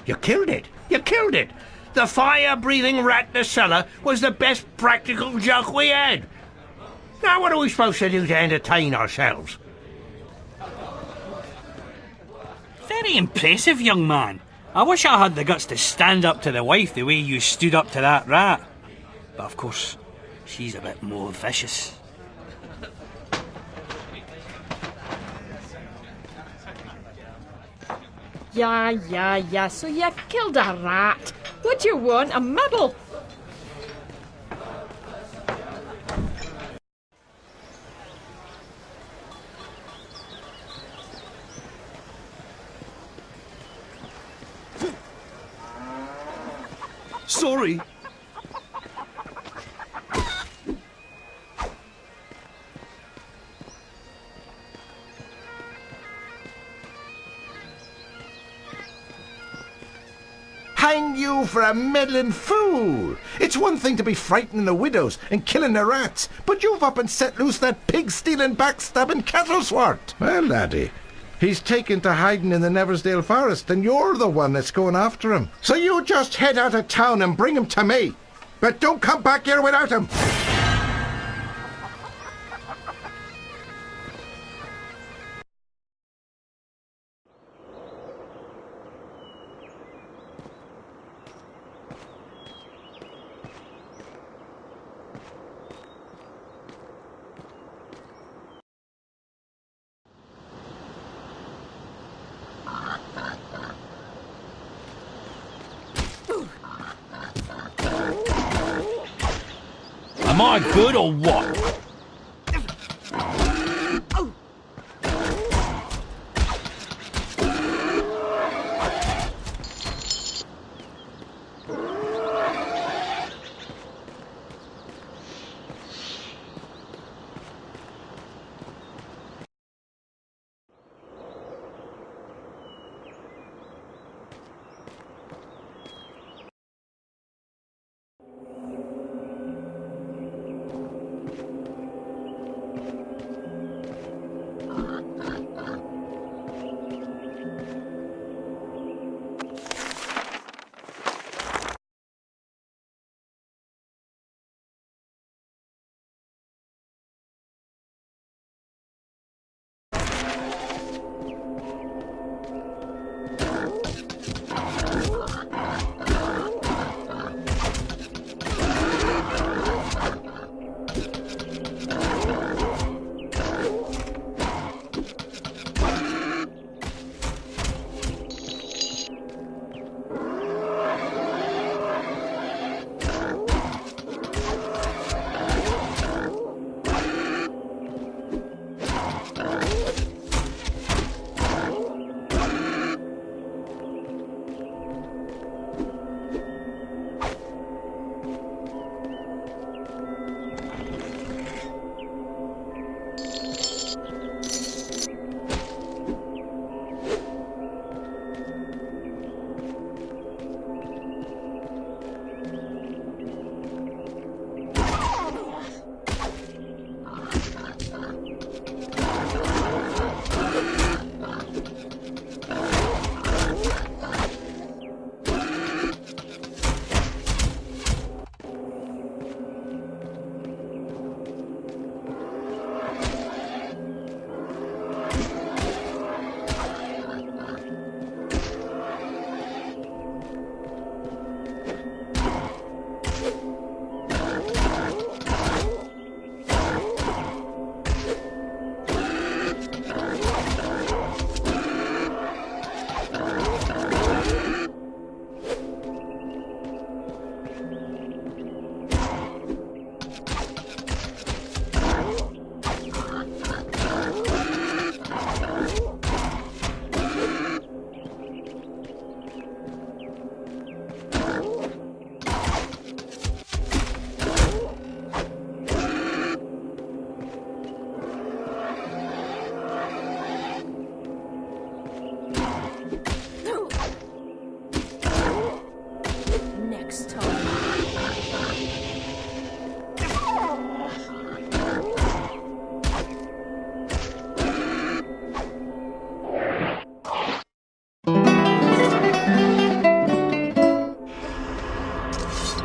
You killed it. You killed it. The fire-breathing rat in the cellar was the best practical joke we had. Now what are we supposed to do to entertain ourselves? Very impressive, young man. I wish I had the guts to stand up to the wife the way you stood up to that rat. But of course, she's a bit more vicious. Yeah, so you killed a rat. What do you want, a medal? Sorry. Hang you for a meddling fool! It's one thing to be frightening the widows and killing the rats, but you've up and set loose that pig-stealing, backstabbing cattle-swart! Well, laddie, he's taken to hiding in the Neversdale forest, and you're the one that's going after him. So you just head out of town and bring him to me, but don't come back here without him! Am I good or what?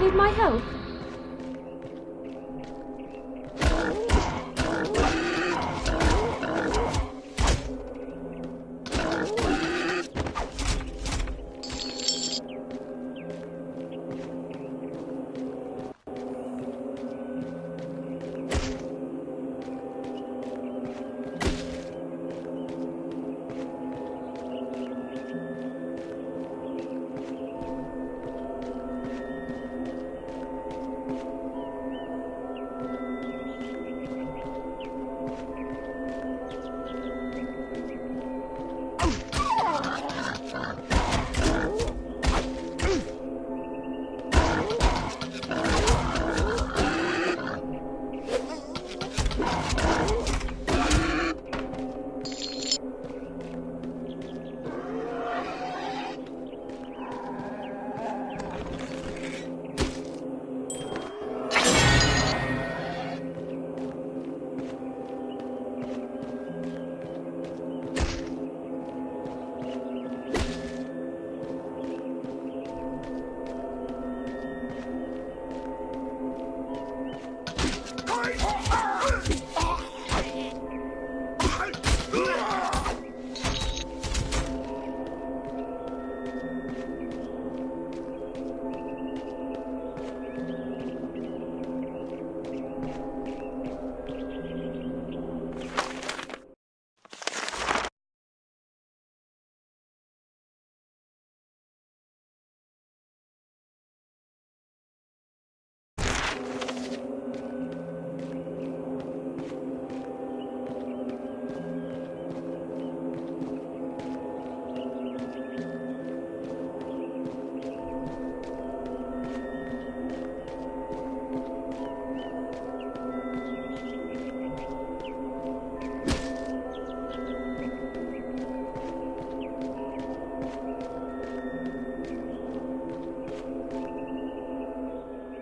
need my help?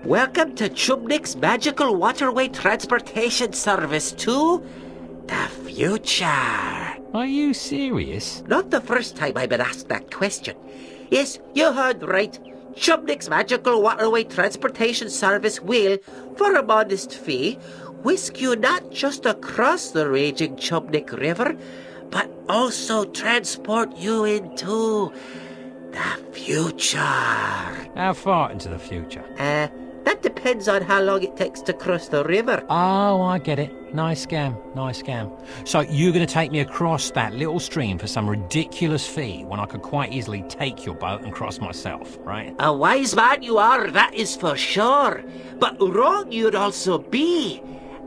Welcome to Chubnik's Magical Waterway Transportation Service to the future. Are you serious? Not the first time I've been asked that question. Yes, you heard right. Chubnik's Magical Waterway Transportation Service will, for a modest fee, whisk you not just across the raging Chubnik River, but also transport you into the future. How far into the future? That depends on how long it takes to cross the river. Oh, I get it. Nice scam, nice scam. So you're going to take me across that little stream for some ridiculous fee when I could quite easily take your boat and cross myself, right? A wise man you are, that is for sure. But wrong you'd also be.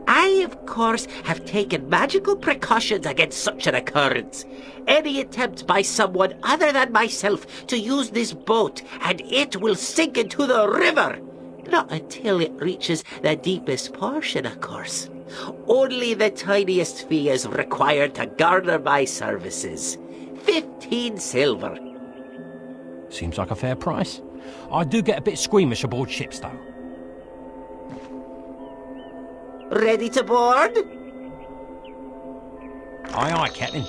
I, of course, have taken magical precautions against such an occurrence. Any attempt by someone other than myself to use this boat, and it will sink into the river. Not until it reaches the deepest portion, of course. Only the tiniest fee is required to garner my services. 15 silver. Seems like a fair price. I do get a bit squeamish aboard ships, though. Ready to board? Aye, aye, Captain.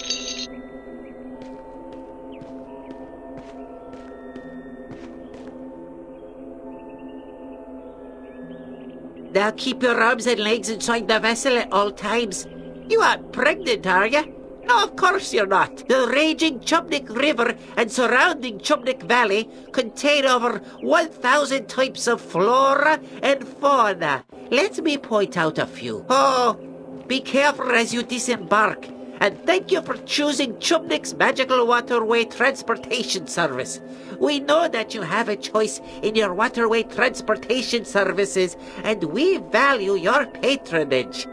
Now keep your arms and legs inside the vessel at all times. You aren't pregnant, are you? No, of course you're not. The raging Chubnik River and surrounding Chubnik Valley contain over 1,000 types of flora and fauna. Let me point out a few. Oh, be careful as you disembark. And thank you for choosing Chubnik's Magical Waterway Transportation Service. We know that you have a choice in your waterway transportation services, and we value your patronage.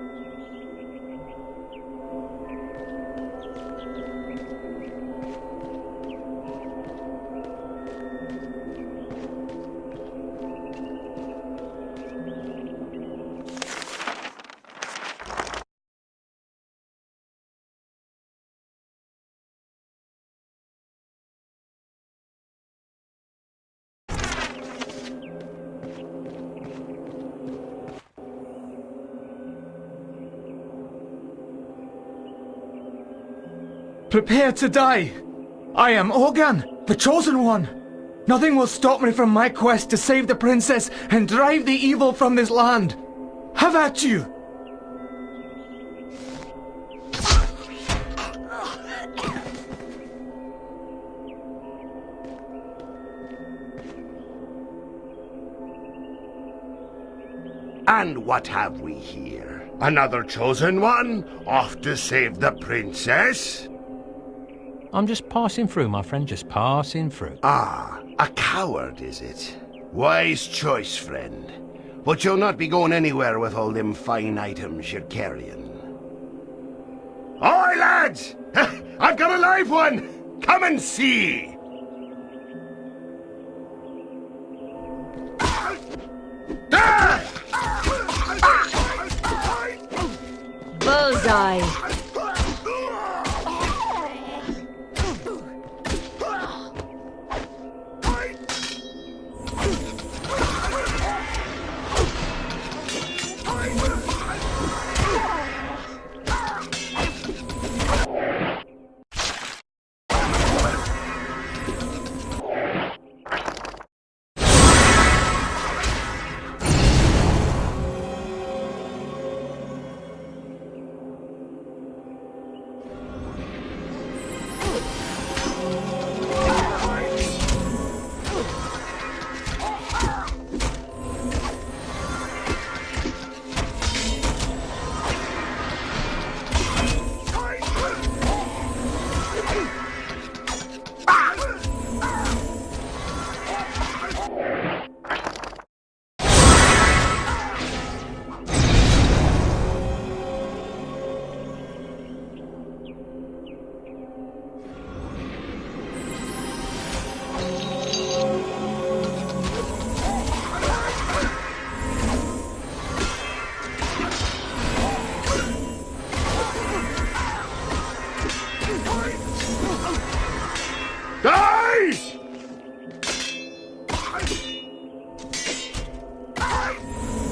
Prepare to die! I am Organ, the Chosen One! Nothing will stop me from my quest to save the princess and drive the evil from this land. Have at you! And what have we here? Another chosen one? Off to save the princess? I'm just passing through, my friend, just passing through. Ah, a coward, is it? Wise choice, friend. But you'll not be going anywhere with all them fine items you're carrying. Oi, lads! I've got a live one! Come and see! Bullseye.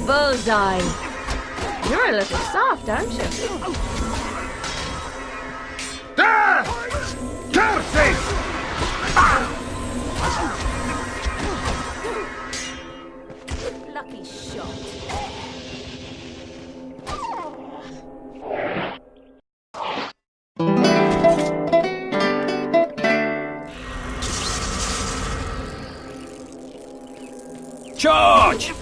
Bullseye. You're a little soft, aren't you? There! Curses! Lucky shot. Charge!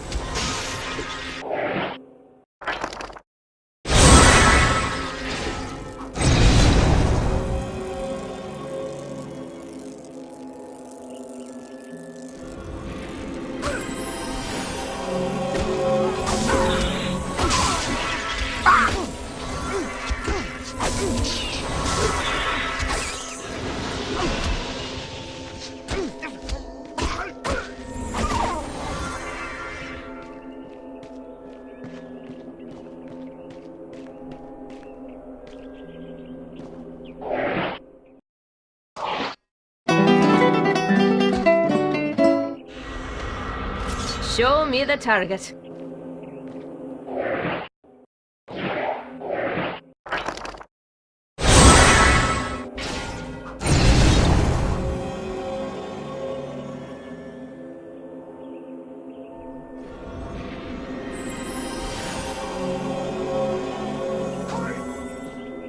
Show me the target.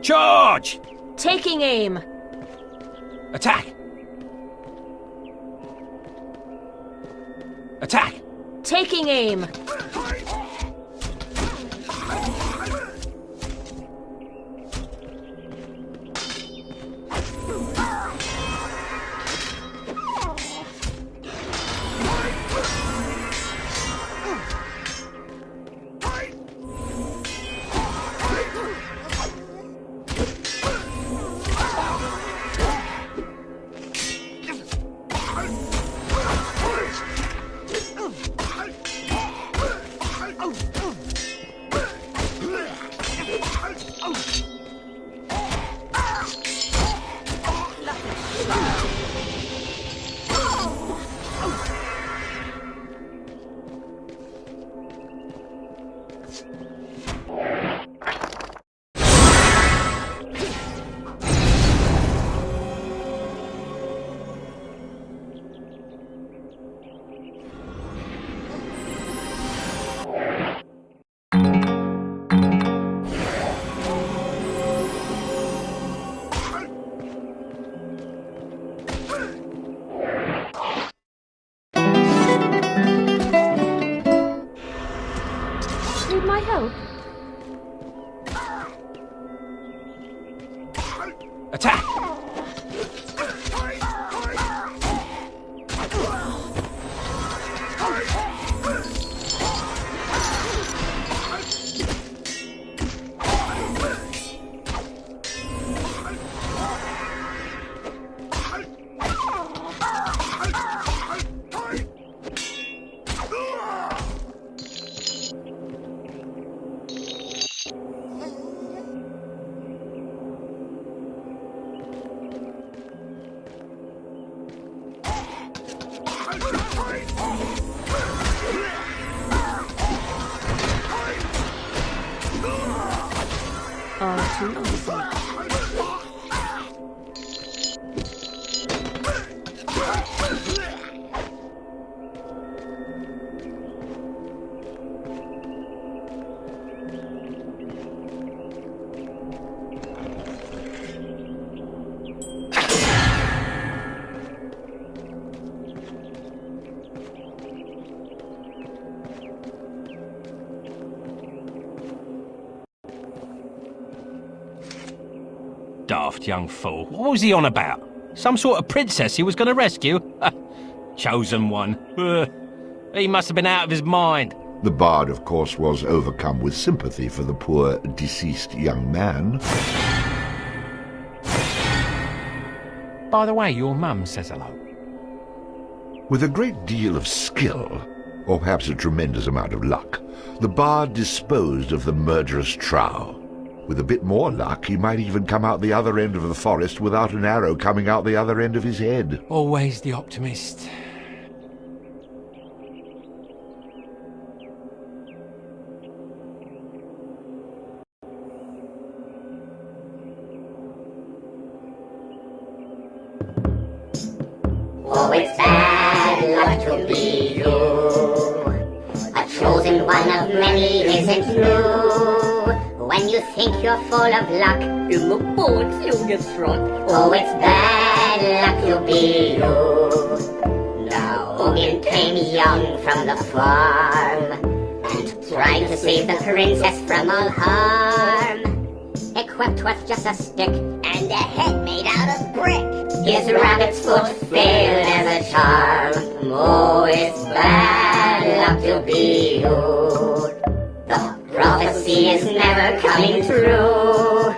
Charge! Taking aim. Attack! Attack! Taking aim. help? Attack! Too easy. Daft young fool. What was he on about? Some sort of princess he was going to rescue? Chosen one. He must have been out of his mind. The bard, of course, was overcome with sympathy for the poor deceased young man. By the way, your mum says hello. With a great deal of skill, or perhaps a tremendous amount of luck, the bard disposed of the murderous trow. With a bit more luck, he might even come out the other end of the forest without an arrow coming out the other end of his head. Always the optimist. Oh, it's bad luck to be you. A chosen one of many isn't new. When you think you're full of luck, in the boats you'll get struck. Oh, it's bad luck to be you. Now in came young from the farm, and tried to save the princess from all harm. Equipped with just a stick, and a head made out of brick. His rabbit's foot failed as a charm. Oh, it's bad luck to be you. The prophecy is never coming true.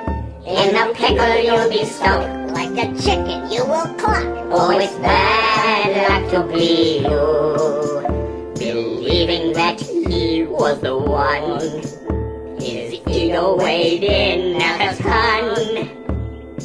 In a pickle you'll be stuck, like a chicken you will cluck. Oh, it's bad luck to be you. Believing that he was the one, his ego weighed in at a ton.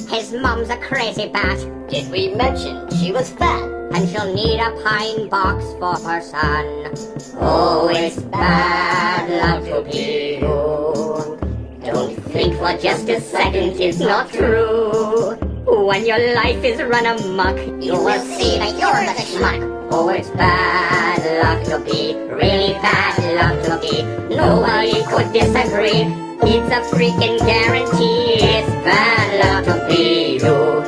His mum's a crazy bat. Did we mention she was fat? And she'll need a pine box for her son. Oh, it's bad luck to be you. Don't think for just a second it's not true. When your life is run amok, you will see that you're the schmuck. Oh, it's bad luck to be, really bad luck to be. Nobody could disagree. It's a freaking guarantee. It's bad luck to be you.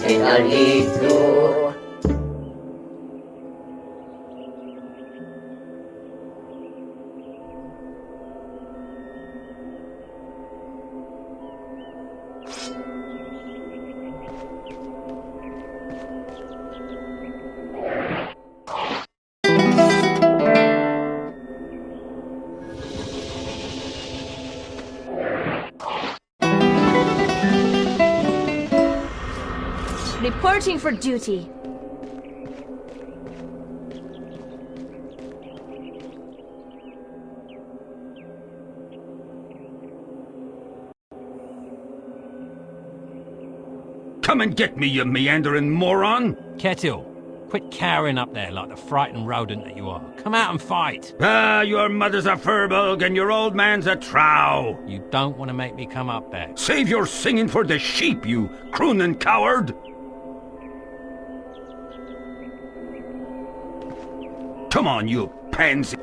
It'll lead to. Reporting for duty. Come and get me, you meandering moron! Kettle, quit cowering up there like the frightened rodent that you are. Come out and fight. Ah, your mother's a furbug and your old man's a trow. You don't want to make me come up there. Save your singing for the sheep, you crooning coward! Come on, you pansy.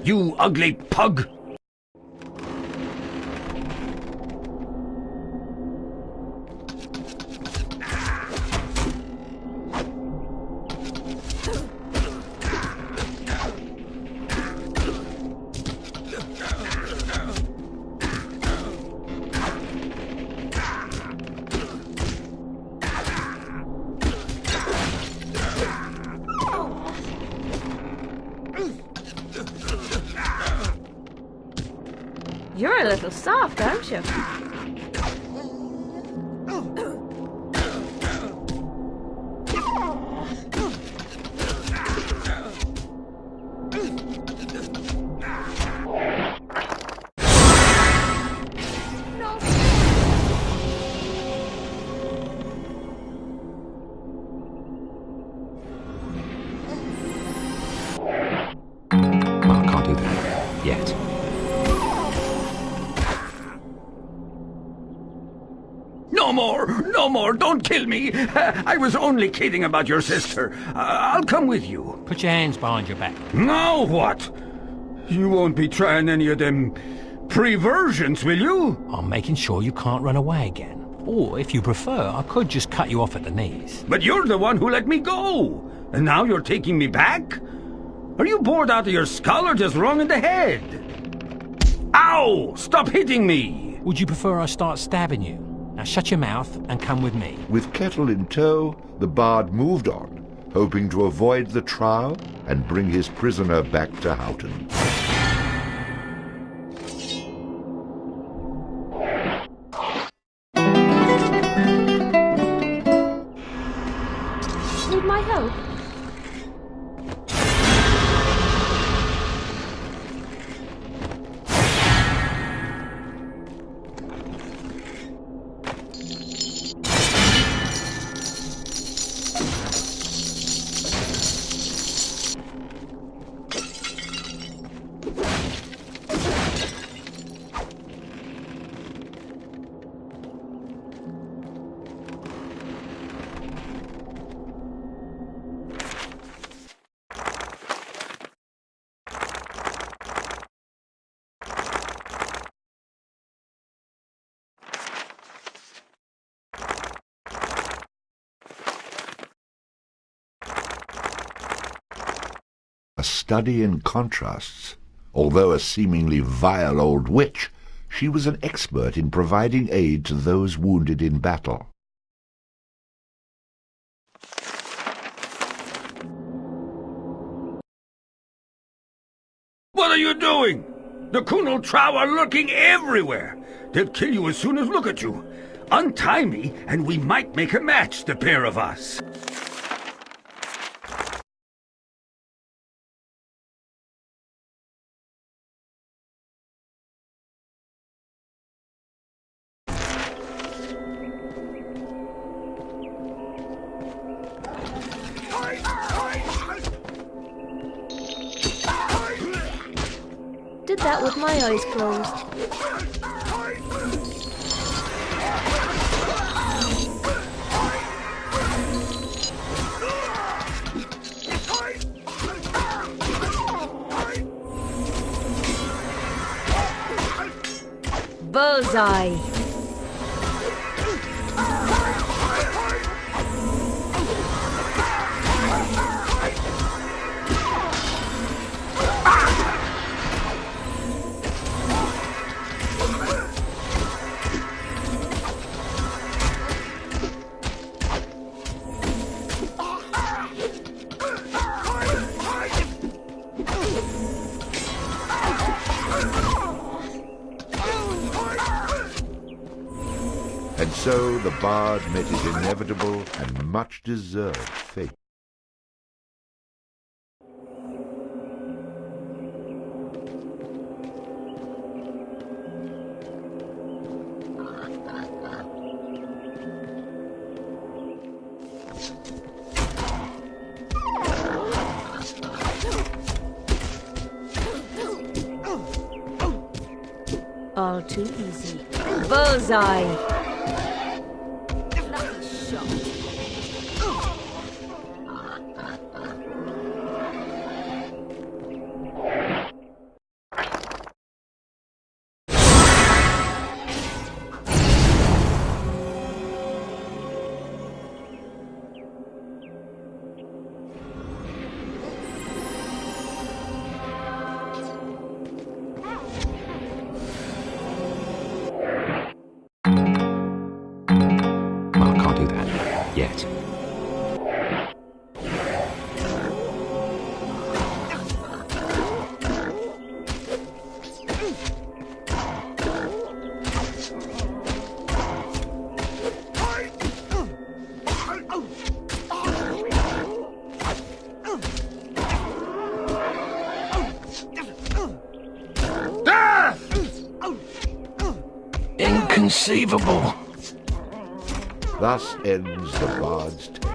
You ugly pug! You're a little soft, aren't you? No more, don't kill me. I was only kidding about your sister. I'll come with you. Put your hands behind your back. Now what? You won't be trying any of them perversions, will you? I'm making sure you can't run away again. Or, if you prefer, I could just cut you off at the knees. But you're the one who let me go. And now you're taking me back? Are you bored out of your skull or just wrong in the head? Ow! Stop hitting me! Would you prefer I start stabbing you? Now shut your mouth and come with me. With Kettle in tow, the bard moved on, hoping to avoid the trial and bring his prisoner back to Houghton. Need my help? A study in contrasts. Although a seemingly vile old witch, she was an expert in providing aid to those wounded in battle. What are you doing? The Kunal Trow are lurking everywhere. They'll kill you as soon as look at you. Untie me, and we might make a match, the pair of us. Did that with my eyes closed. Bullseye. And so the bard met his inevitable and much-deserved fate. All too easy. Bullseye. Inconceivable. Thus ends the bard's tale.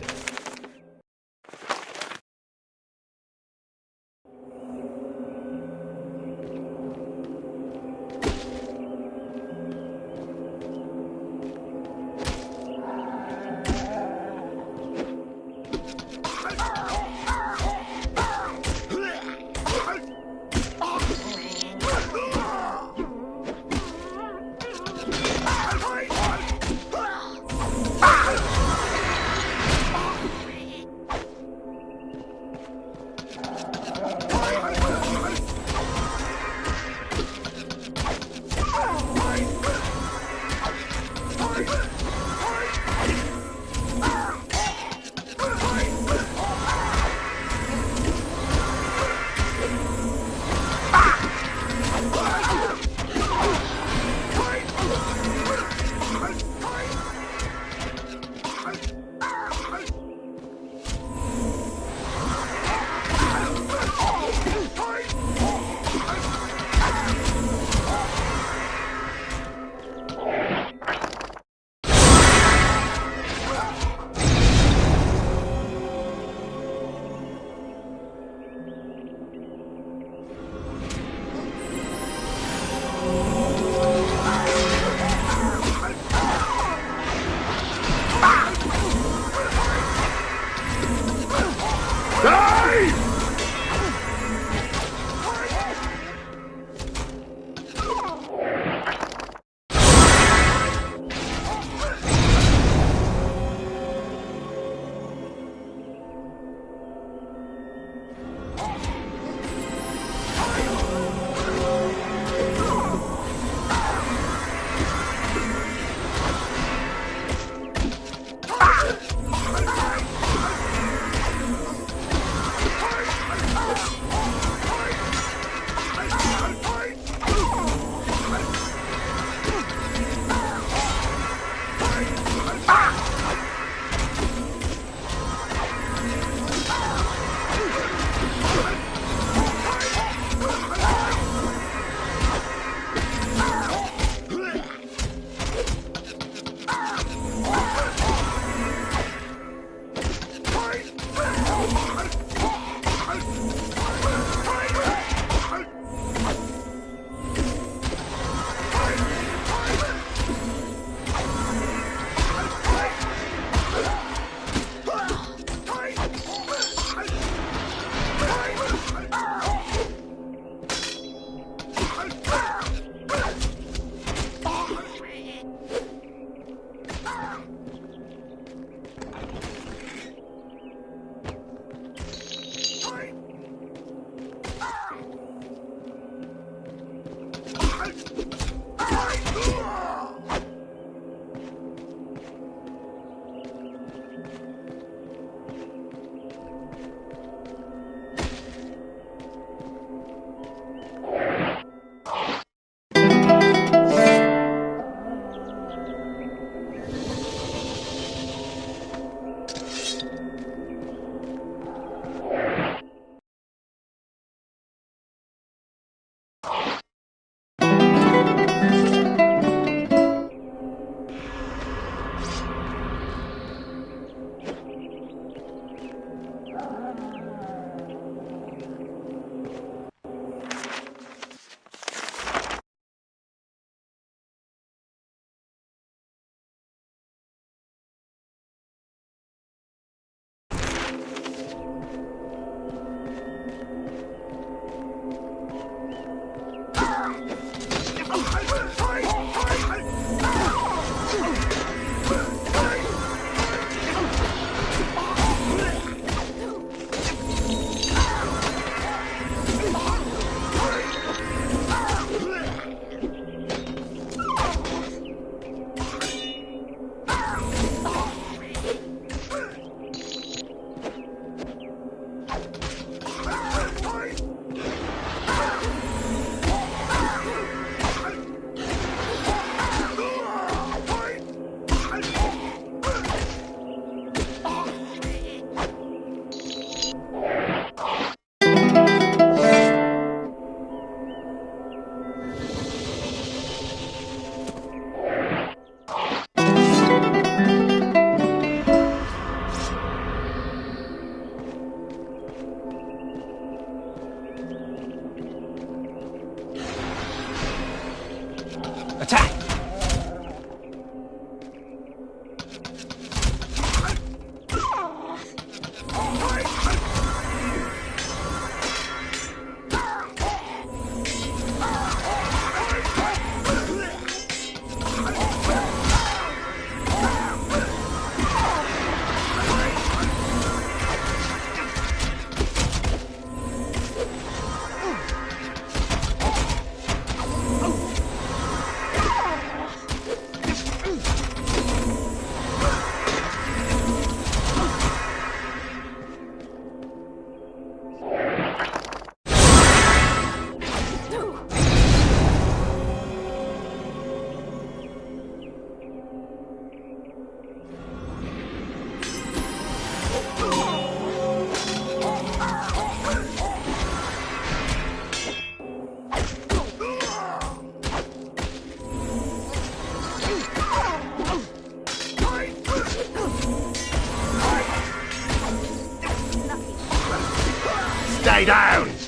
Stay down!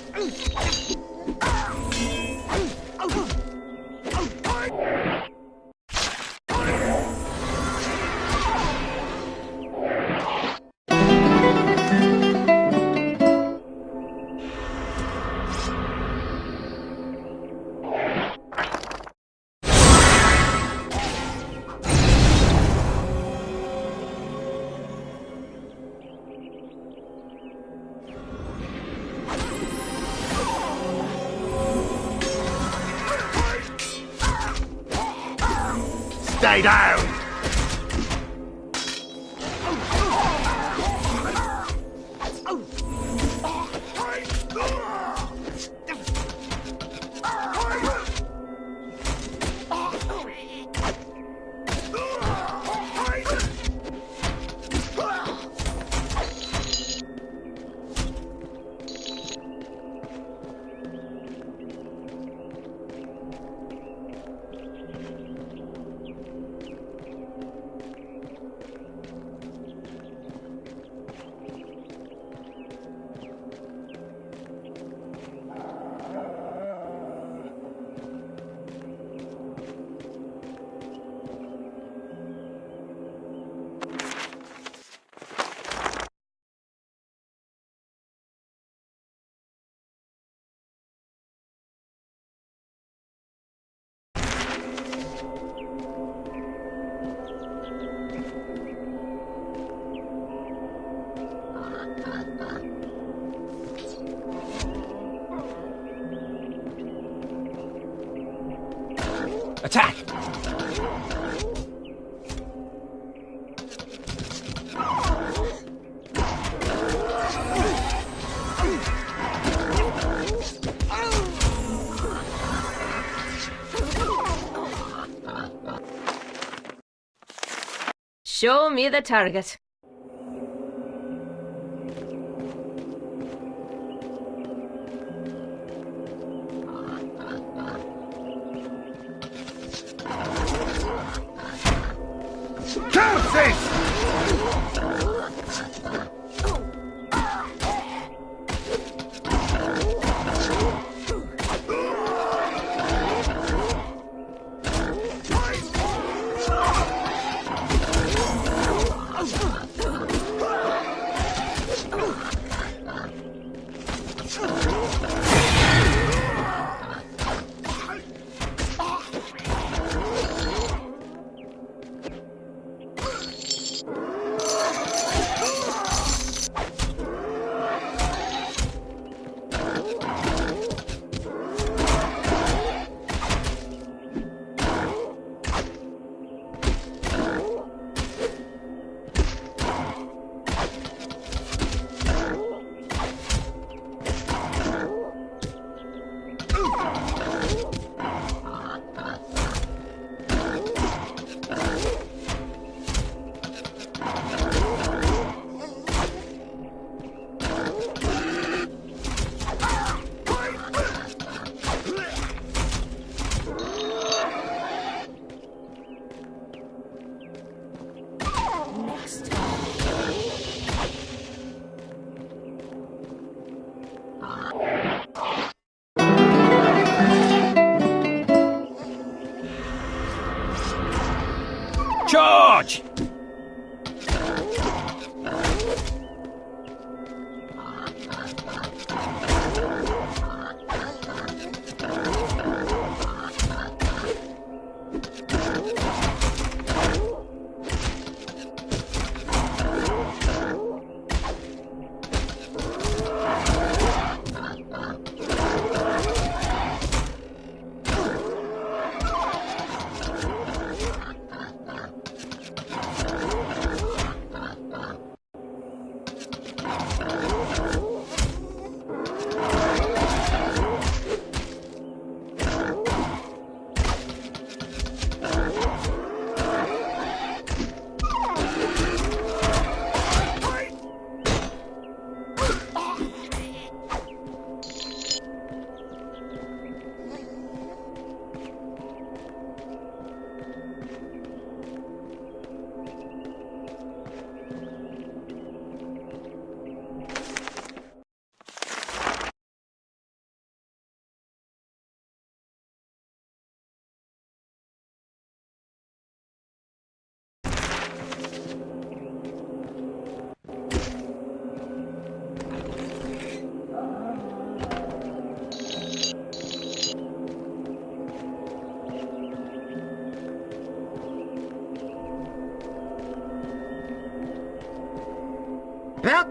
Stay down! Attack! Show me the target. Charge!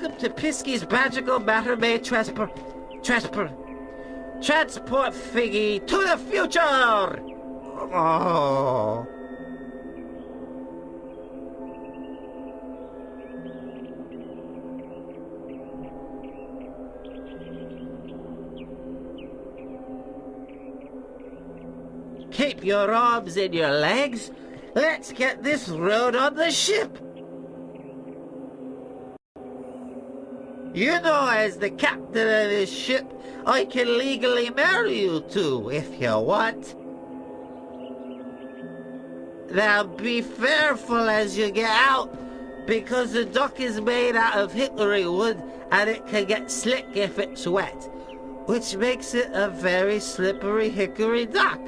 Welcome to Pisky's Magical Matter May Transport Figgy to the future! Oh. Keep your arms in your legs. Let's get this road on the ship. You know, as the captain of this ship, I can legally marry you too, if you want. Now be careful as you get out, because the dock is made out of hickory wood and it can get slick if it's wet, which makes it a very slippery hickory dock.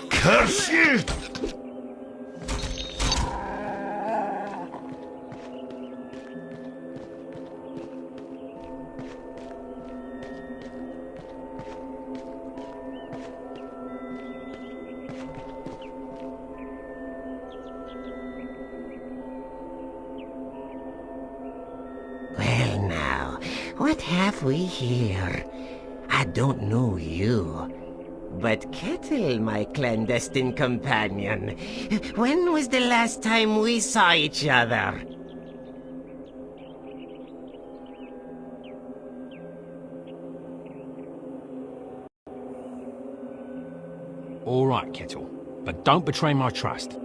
Curse you! Well now, what have we here? I don't know you. But Kettle, my clandestine companion, when was the last time we saw each other? All right, Kettle, but don't betray my trust.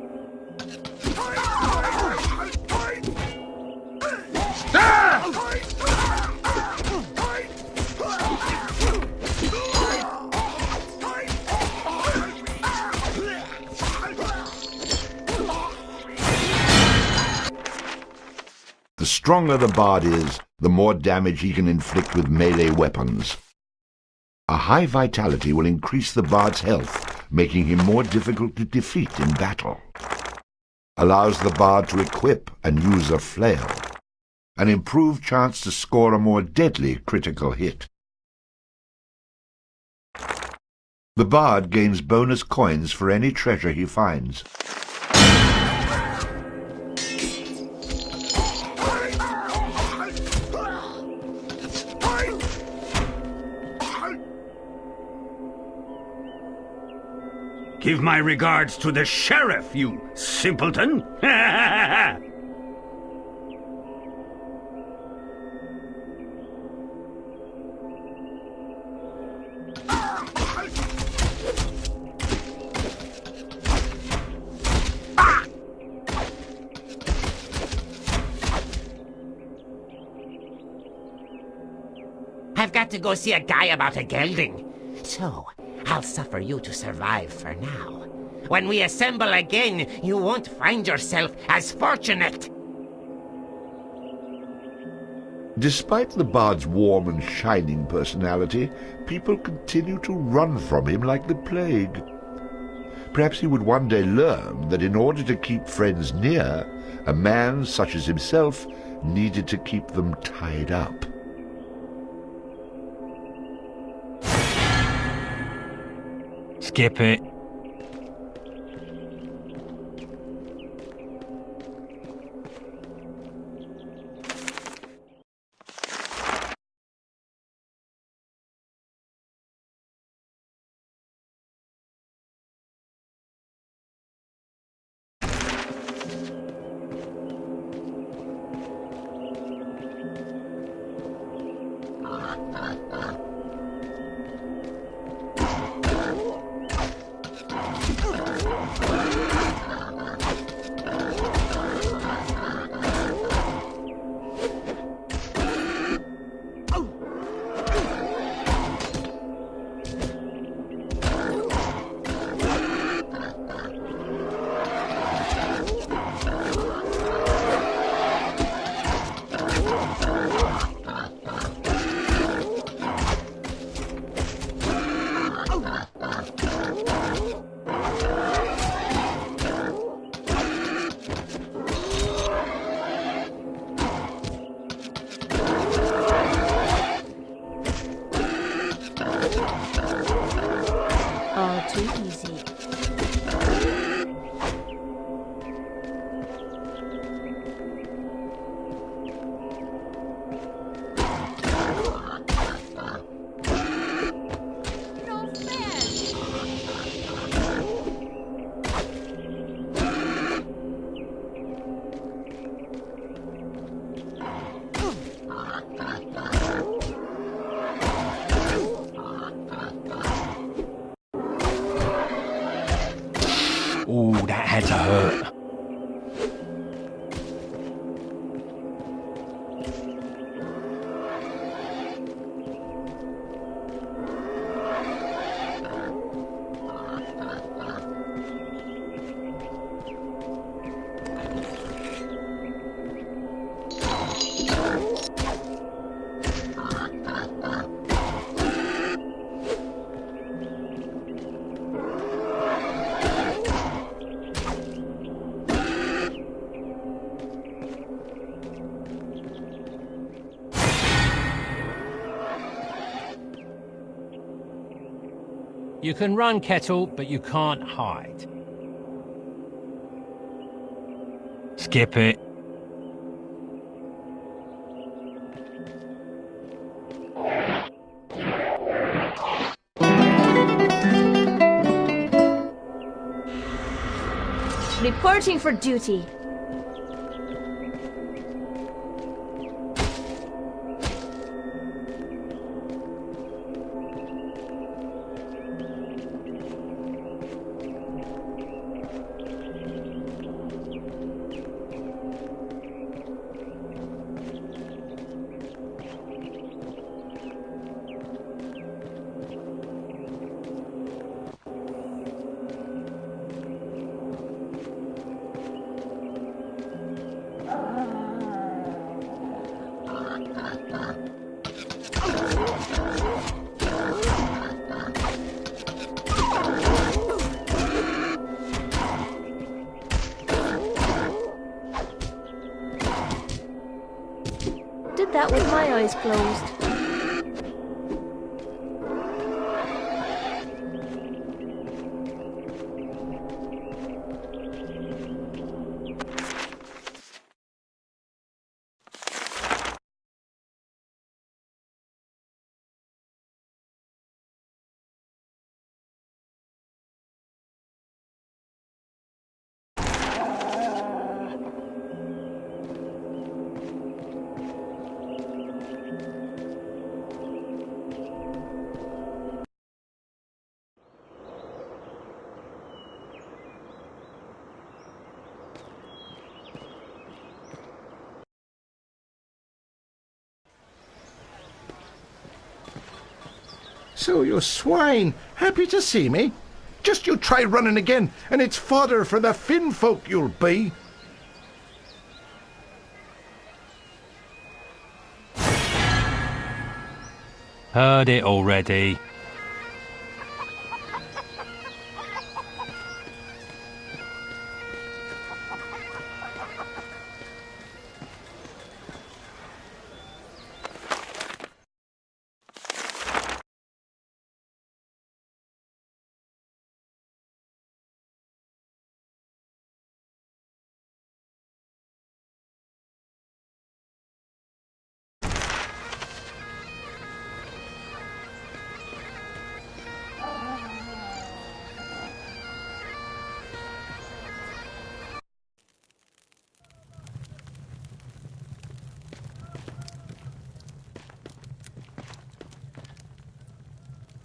The stronger the bard is, the more damage he can inflict with melee weapons. A high vitality will increase the bard's health, making him more difficult to defeat in battle. Allows the bard to equip and use a flail. An improved chance to score a more deadly critical hit. The bard gains bonus coins for any treasure he finds. Give my regards to the sheriff, you simpleton! I've got to go see a guy about a gelding. So, I'll suffer you to survive for now. When we assemble again, you won't find yourself as fortunate. Despite the bard's warm and shining personality, people continue to run from him like the plague. Perhaps he would one day learn that in order to keep friends near, a man such as himself needed to keep them tied up. Skip it. to hurt. You can run, Kettle, but you can't hide. Skip it. Reporting for duty. Did that with my eyes closed. So you swine, happy to see me? Just you try running again, and it's fodder for the Finn folk you'll be. Heard it already.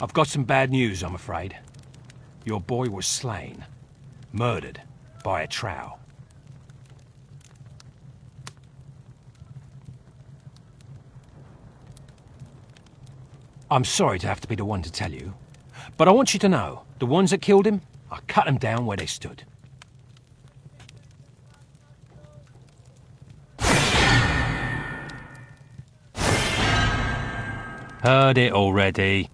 I've got some bad news, I'm afraid. Your boy was slain. Murdered. By a trow. I'm sorry to have to be the one to tell you, but I want you to know, the ones that killed him, I cut them down where they stood. Heard it already.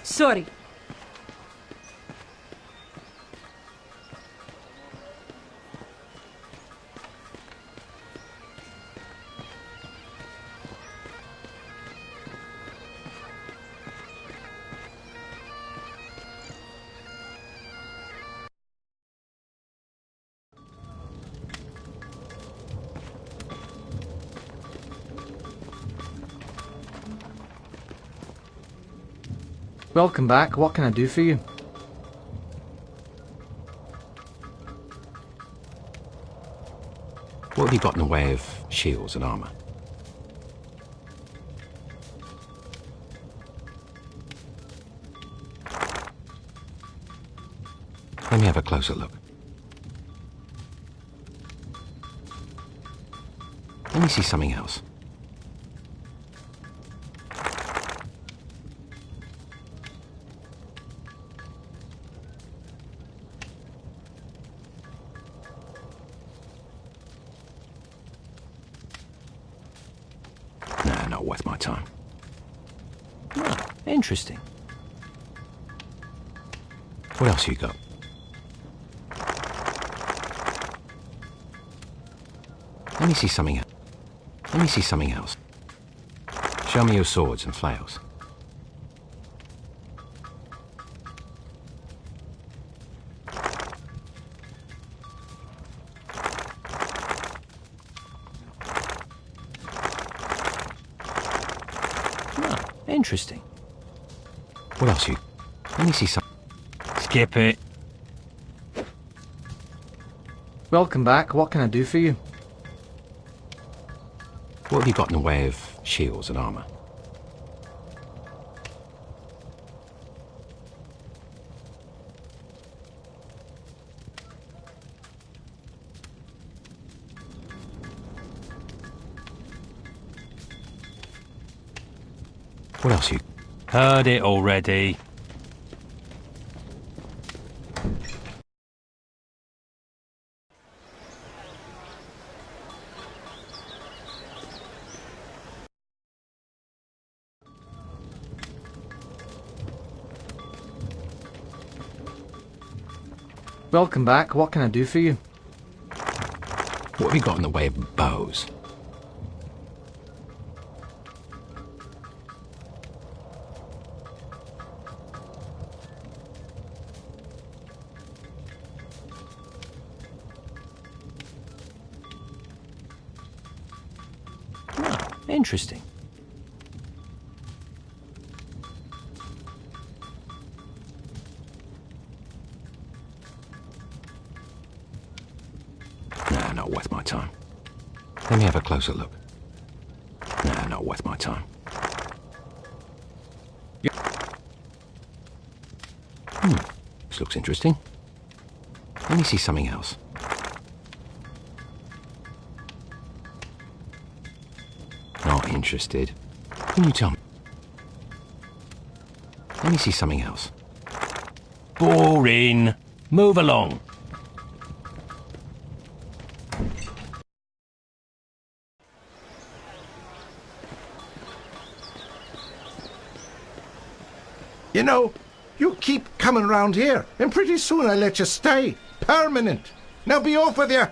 Sorry. Welcome back. What can I do for you? What have you got in the way of shields and armour? Let me have a closer look. Let me see something else. Nah, not worth my time. Oh, interesting. What else you got? Let me see something else. Let me see something else. Show me your swords and flails. Oh, interesting. What else you? Let me see some. Skip it. Welcome back. What can I do for you? What have you got in the way of shields and armour? What else you? Heard it already. Welcome back. What can I do for you? What have you got in the way of bows? Oh, interesting. Nah, not worth my time. Let me have a closer look. Nah, not worth my time. This looks interesting. Let me see something else. Not interested. Can you tell me? Let me see something else. Boring. Move along. You know, you keep coming round here, and pretty soon I let you stay. Permanent. Now be off with you.